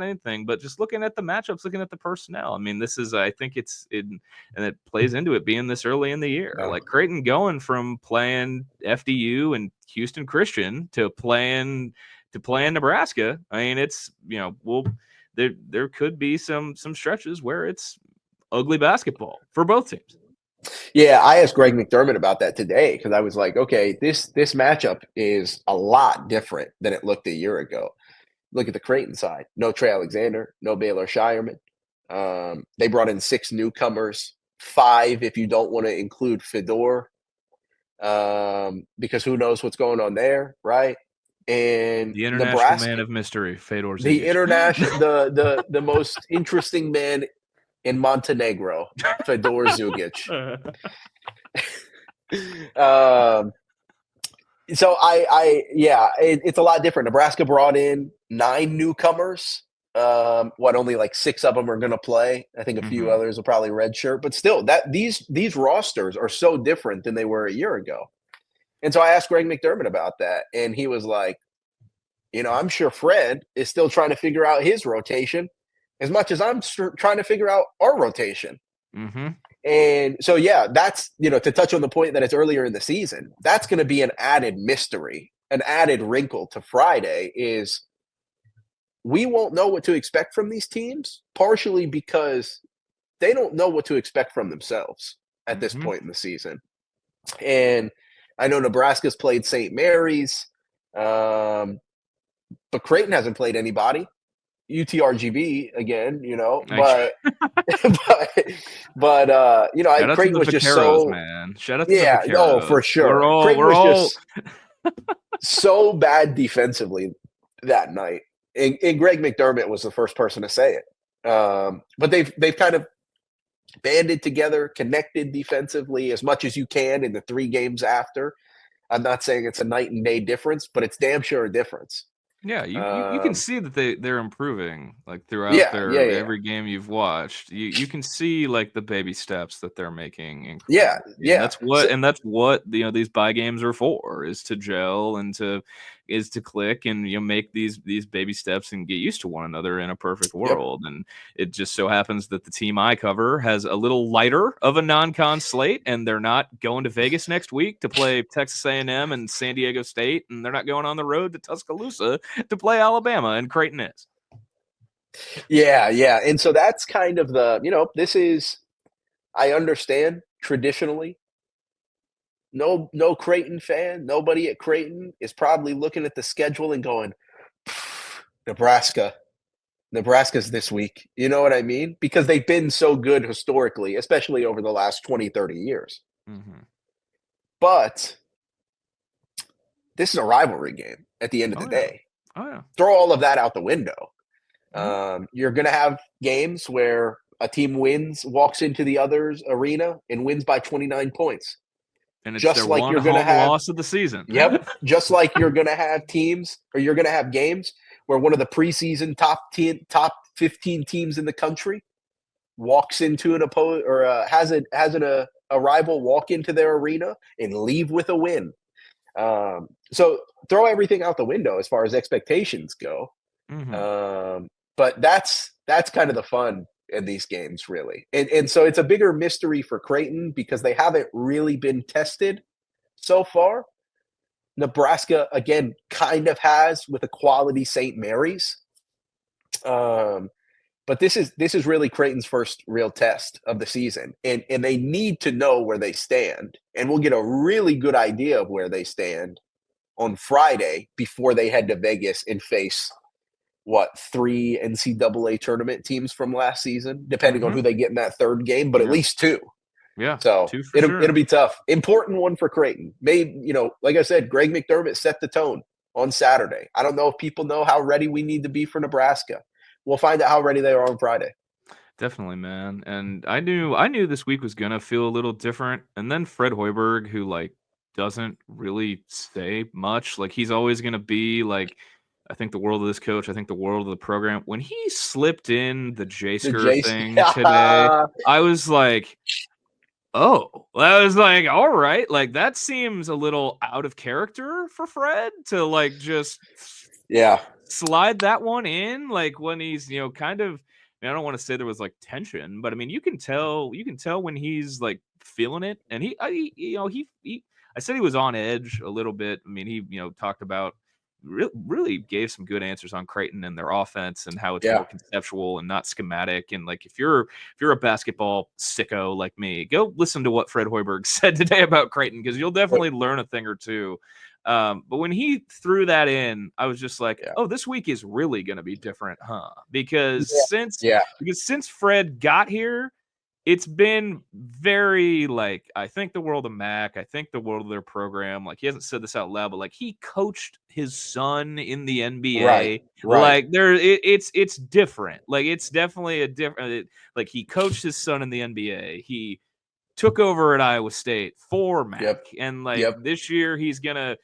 anything, but just looking at the matchups, looking at the personnel. I mean, I think and it plays into it being this early in the year. Yeah. Like Creighton going from playing FDU and Houston Christian to playing Nebraska. I mean, it's, there could be some stretches where it's ugly basketball for both teams. Yeah, I asked Greg McDermott about that today because I was like, okay, this matchup is a lot different than it looked a year ago. Look at the Creighton side. No Trey Alexander, no Baylor Shireman. They brought in 6 newcomers, 5 if you don't want to include Fedor, because who knows what's going on there, right? And the international Nebraska, man of mystery, Fedor Zugic. The international, the most interesting man in Montenegro, Fedor Zugic. So it's a lot different. Nebraska brought in 9 newcomers. Only like 6 of them are going to play. I think a few others will probably redshirt, but still, that these rosters are so different than they were a year ago. And so I asked Greg McDermott about that, and he was like, I'm sure Fred is still trying to figure out his rotation as much as I'm trying to figure out our rotation. Mm-hmm. And so, yeah, that's, to touch on the point that it's earlier in the season, that's going to be an added mystery, an added wrinkle to Friday is we won't know what to expect from these teams, partially because they don't know what to expect from themselves at this point in the season. And I know Nebraska's played St. Mary's, but Creighton hasn't played anybody. UTRGV again, but Creighton was just man. Shout out to the Vaqueros. Oh, for sure. We're all just so bad defensively that night, and Greg McDermott was the first person to say it. But they've kind of banded together, connected defensively as much as you can in the 3 games after. I'm not saying it's a night and day difference, but it's damn sure a difference. Yeah, you can see that they're improving like throughout every game you've watched. You can see like the baby steps that they're making. Yeah. That's what these bye games are for, is to gel and to click and make these baby steps and get used to one another in a perfect world. Yep. And it just so happens that the team I cover has a little lighter of a non-con slate, and they're not going to Vegas next week to play Texas A&M and San Diego State, and they're not going on the road to Tuscaloosa to play Alabama, and Creighton is. Yeah. And so that's kind of this is, I understand traditionally, no Creighton fan, nobody at Creighton is probably looking at the schedule and going, Nebraska's this week. You know what I mean? Because they've been so good historically, especially over the last 20, 30 years. Mm-hmm. But this is a rivalry game at the end of the day. Oh, yeah. Throw all of that out the window. You're going to have games where a team walks into the other's arena and wins by 29 points. And it's just like you're going to have loss of the season. Yep. Just like you're going to have teams, or you're going to have games where one of the preseason top 15 teams in the country walks into an opponent, or has a rival walk into their arena and leave with a win. So throw everything out the window as far as expectations go. Mm-hmm. But that's kind of the fun in these games, really. And so it's a bigger mystery for Creighton because they haven't really been tested so far. Nebraska, again, kind of has with a quality St. Mary's. But this is really Creighton's first real test of the season. And they need to know where they stand. And we'll get a really good idea of where they stand on Friday before they head to Vegas and face 3 NCAA tournament teams from last season, depending on who they get in that third game, but at least 2. Yeah. So it'll be tough. Important one for Creighton. Maybe, like I said, Greg McDermott set the tone on Saturday. I don't know if people know how ready we need to be for Nebraska. We'll find out how ready they are on Friday. Definitely, man. And I knew this week was gonna feel a little different. And then Fred Hoiberg, who doesn't really say much. He's always gonna be I think the world of this coach. I think the world of the program. When he slipped in the J-Sker thing today, I was like, Oh, well, I was like, all right, like that seems a little out of character for Fred to like just Yeah. slide that one in, like when he's, kind of, I don't want to say there was like tension, but I mean, you can tell when he's like feeling it. And I said he was on edge a little bit. I mean, he, talked about really gave some good answers on Creighton and their offense and how it's Yeah. more conceptual and not schematic. And like, if you're a basketball sicko like me, go listen to what Fred Hoiberg said today about Creighton, because you'll definitely learn a thing or two. But when he threw that in, I was just like, Yeah. "Oh, this week is really going to be different, huh?" Because Yeah. since Fred got here, it's been very like, I think the world of Mac, I think the world of their program. Like, he hasn't said this out loud, but like he coached his son in the Right. NBA. Right. Like it's different. Like it's definitely a different. Like he coached his son in the NBA. He took over at Iowa State for Mac. Yep. And like Yep. this year he's gonna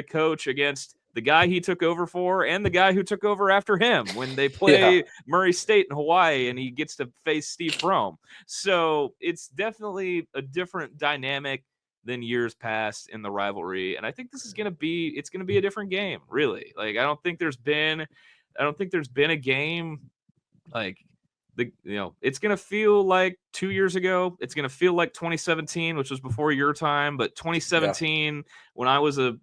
coach against the guy he took over for and the guy who took over after him when they Yeah. play Murray State in Hawaii, and he gets to face Steve Prohm. So it's definitely a different dynamic than years past in the rivalry. And I think it's gonna be a different game, really. Like I don't think there's been a game like it's gonna feel like 2 years ago. It's gonna feel like 2017, which was before your time. But Yeah. 2017, when I was a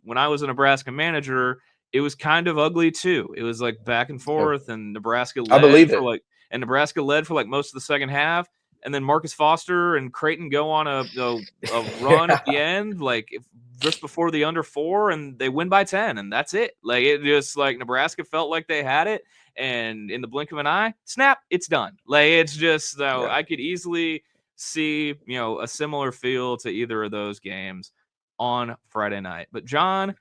Nebraska manager, it was kind of ugly too. It was like back and forth, and I believe it. Nebraska led for like most of the second half, and then Marcus Foster and Creighton go on a run at the end, like just before the under 4, and they win by 10, and that's it. Like it just like Nebraska felt like they had it, and in the blink of an eye, snap, it's done. Like it's just Yeah. I could easily see a similar feel to either of those games on Friday night. But John,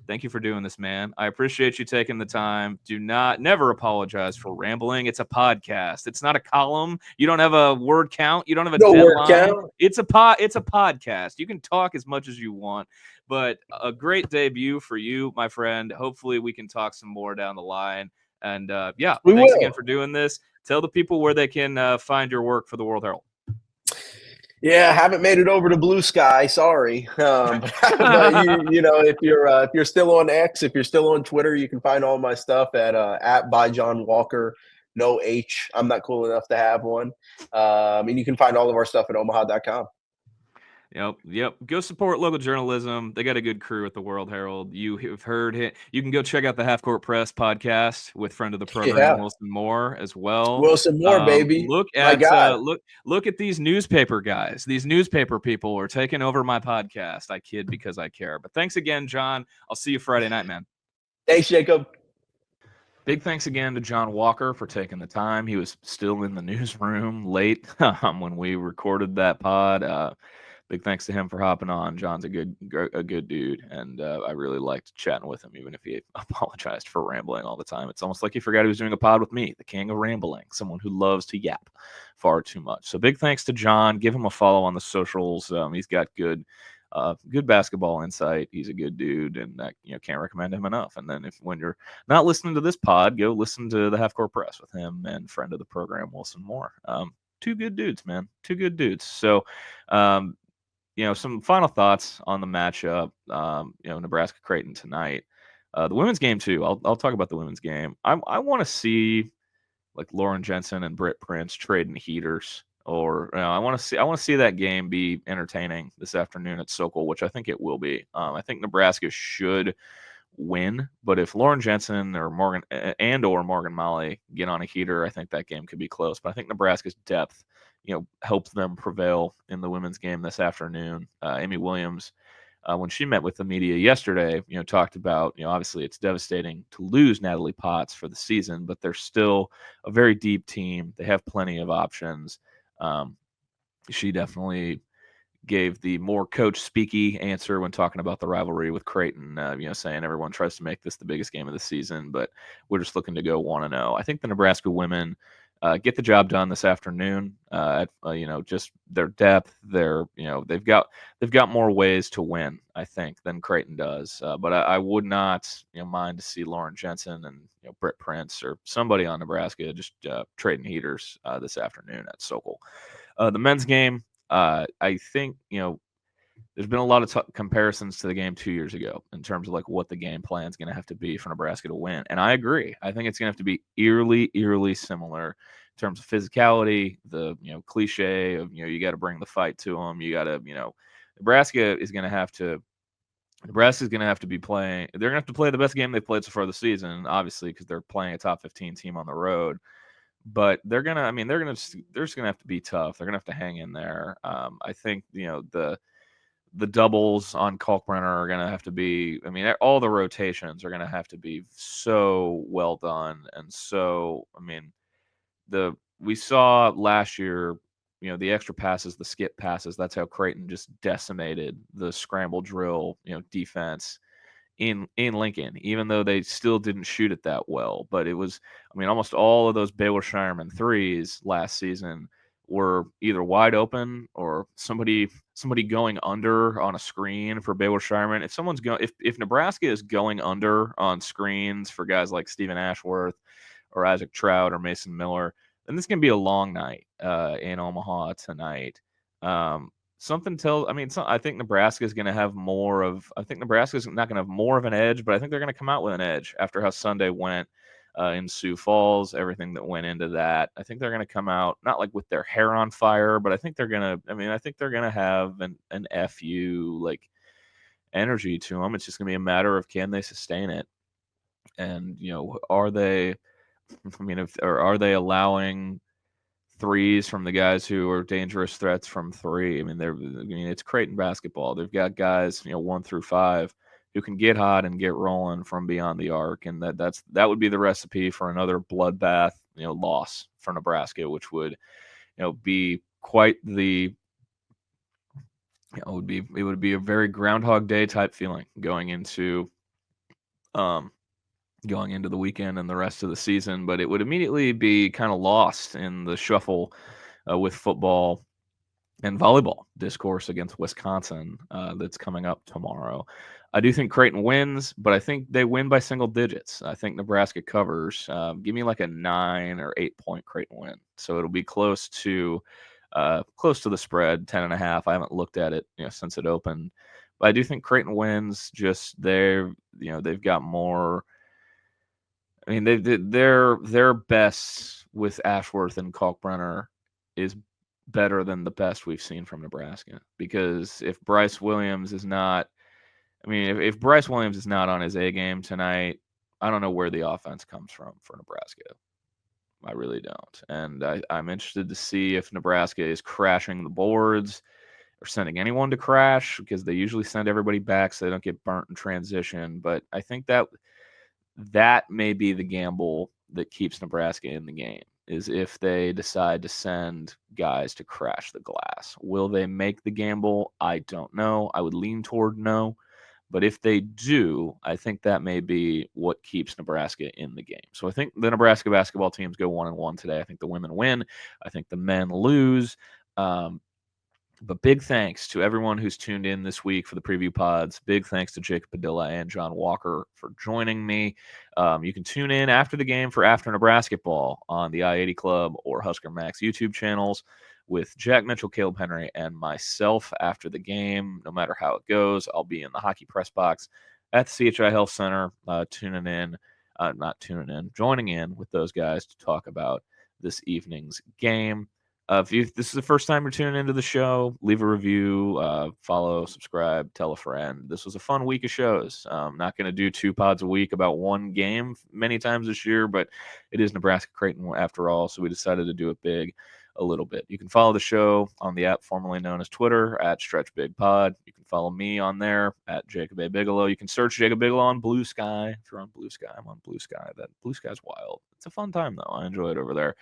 thank you for doing this, man. I appreciate you taking the time. Never apologize for rambling. It's a podcast. It's not a column. You don't have a word count. You don't have a No word deadline. count. It's a podcast. You can talk as much as you want. But a great debut for you, my friend. Hopefully we can talk some more down the line. And We thanks will. again for doing this. Tell the people where they can find your work for the World-Herald. Yeah, haven't made it over to Blue Sky. Sorry, but if you're still on X, if you're still on Twitter, you can find all my stuff at by Jon Walker. No H. I'm not cool enough to have one. And you can find all of our stuff at omaha.com. Yep. Go support local journalism. They got a good crew at the World-Herald. You have heard it. You can go check out the Half Court Press podcast with friend of the program, Yeah. Wilson Moore, as well. Wilson Moore, baby. Look My at God. look at these newspaper guys. These newspaper people are taking over my podcast. I kid because I care. But thanks again, John. I'll see you Friday night, man. Thanks, Jacob. Big thanks again to Jon Walker for taking the time. He was still in the newsroom late when we recorded that pod. Big thanks to him for hopping on. John's a good dude, and I really liked chatting with him, even if he apologized for rambling all the time. It's almost like he forgot he was doing a pod with me, the king of rambling, someone who loves to yap far too much. So big thanks to John. Give him a follow on the socials. He's got good basketball insight. He's a good dude, and can't recommend him enough. And then when you're not listening to this pod, go listen to the Half Court Press with him and friend of the program, Wilson Moore. Two good dudes, man. Two good dudes. So, some final thoughts on the matchup. Nebraska Creighton tonight. The women's game too. I'll talk about the women's game. I want to see like Lauren Jensen and Britt Prince trading heaters, or I want to see that game be entertaining this afternoon at Sokol, which I think it will be. I think Nebraska should win, but if Lauren Jensen or Morgan Molly get on a heater, I think that game could be close. But I think Nebraska's depth, helped them prevail in the women's game this afternoon. Amy Williams, when she met with the media yesterday, talked about, obviously it's devastating to lose Natalie Potts for the season, but they're still a very deep team. They have plenty of options. She definitely gave the more coach speaky answer when talking about the rivalry with Creighton, saying everyone tries to make this the biggest game of the season, but we're just looking to go 1-0. I think the Nebraska women get the job done this afternoon. Just their depth, they've got more ways to win, I think, than Creighton does. But I would not, mind to see Lauren Jensen and Britt Prince or somebody on Nebraska just trading heaters this afternoon at Sokol. The men's game, I think, there's been a lot of comparisons to the game 2 years ago in terms of like what the game plan is going to have to be for Nebraska to win. And I agree. I think it's going to have to be eerily similar in terms of physicality, the, cliche of, you got to bring the fight to them. You got to, Nebraska is going to have to Nebraska's going to have to be playing. They're going to have to play the best game they've played so far this season, obviously, because they're playing a top 15 team on the road. But they're gonna. I mean, they're just gonna have to be tough. They're gonna have to hang in there. I think the doubles on Kalkbrenner are gonna have to be. I mean, all the rotations are gonna have to be so well done. And so, I mean, we saw last year, the extra passes, the skip passes. That's how Creighton just decimated the scramble drill, defense in Lincoln, even though they still didn't shoot it that well. But it was, I mean, almost all of those Baylor Shireman threes last season were either wide open or somebody going under on a screen for Baylor Shireman. If someone's going, if Nebraska is going under on screens for guys like Stephen Ashworth or Isaac Trout or Mason Miller, then this can be a long night in Omaha tonight. Something tells. I mean, I think Nebraska is going to have more of. I think Nebraska is not going to have more of an edge, but I think they're going to come out with an edge after how Sunday went in Sioux Falls. Everything that went into that, I think they're going to come out not like with their hair on fire, but I think they're going to. I mean, I think they're going to have an FU like energy to them. It's just going to be a matter of can they sustain it, and are they? I mean, are they allowing threes from the guys who are dangerous threats from three? I mean, it's Creighton basketball. They've got guys, 1 through 5 who can get hot and get rolling from beyond the arc, and that would be the recipe for another bloodbath, loss for Nebraska, which would, be quite the, it would be a very Groundhog Day type feeling going into the weekend and the rest of the season, but it would immediately be kind of lost in the shuffle with football and volleyball discourse against Wisconsin that's coming up tomorrow. I do think Creighton wins, but I think they win by single digits. I think Nebraska covers. Give me like a 9 or 8 point Creighton win. So it'll be close to the spread, 10.5. I haven't looked at it since it opened, but I do think Creighton wins. Just they've got more. I mean, their best with Ashworth and Kalkbrenner is better than the best we've seen from Nebraska. Because if Bryce Williams is not, if Bryce Williams is not on his A game tonight, I don't know where the offense comes from for Nebraska. I really don't. And I'm interested to see if Nebraska is crashing the boards or sending anyone to crash, because they usually send everybody back so they don't get burnt in transition. But I think that may be the gamble that keeps Nebraska in the game, is if they decide to send guys to crash the glass. Will they make the gamble? I don't know. I would lean toward no. But if they do, I think that may be what keeps Nebraska in the game. So I think the Nebraska basketball teams go 1-1 today. I think the women win. I think the men lose. But big thanks to everyone who's tuned in this week for the preview pods. Big thanks to Jacob Padilla and Jon Walker for joining me. You can tune in after the game for After Nebraska Ball on the I-80 Club or Husker Max YouTube channels with Jack Mitchell, Caleb Henry, and myself after the game. No matter how it goes, I'll be in the hockey press box at the CHI Health Center, joining in with those guys to talk about this evening's game. If this is the first time you're tuning into the show, leave a review, follow, subscribe, tell a friend. This was a fun week of shows. I'm not going to do 2 pods a week about one game many times this year, but it is Nebraska Creighton after all, so we decided to do it big a little bit. You can follow the show on the app formerly known as Twitter at StretchBigPod. You can follow me on there at Jacob A. Bigelow. You can search Jacob Bigelow on Blue Sky. If you're on Blue Sky, I'm on Blue Sky. That Blue Sky's wild. It's a fun time, though. I enjoy it over there.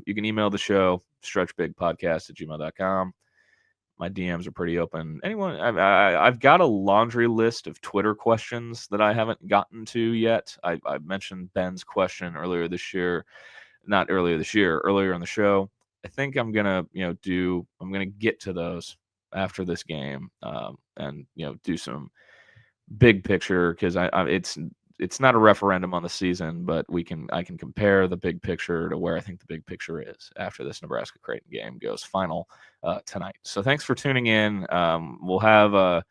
You can email the show, stretchbigpodcast@gmail.com. My DMs are pretty open. Anyone, I've got a laundry list of Twitter questions that I haven't gotten to yet. I mentioned Ben's question earlier in the show. I think I'm gonna, I'm gonna get to those after this game, and do some big picture, because it's it's not a referendum on the season, but I can compare the big picture to where I think the big picture is after this Nebraska Creighton game goes final tonight. So thanks for tuning in. We'll have a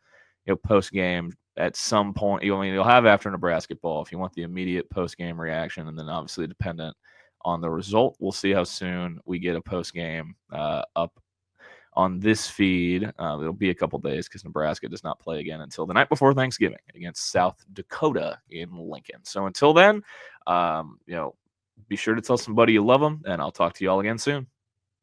post game at some point. You'll have after Nebraska ball if you want the immediate post game reaction, and then obviously dependent on the result, we'll see how soon we get a post game up on this feed. It'll be a couple days because Nebraska does not play again until the night before Thanksgiving against South Dakota in Lincoln. So until then, be sure to tell somebody you love them, and I'll talk to you all again soon.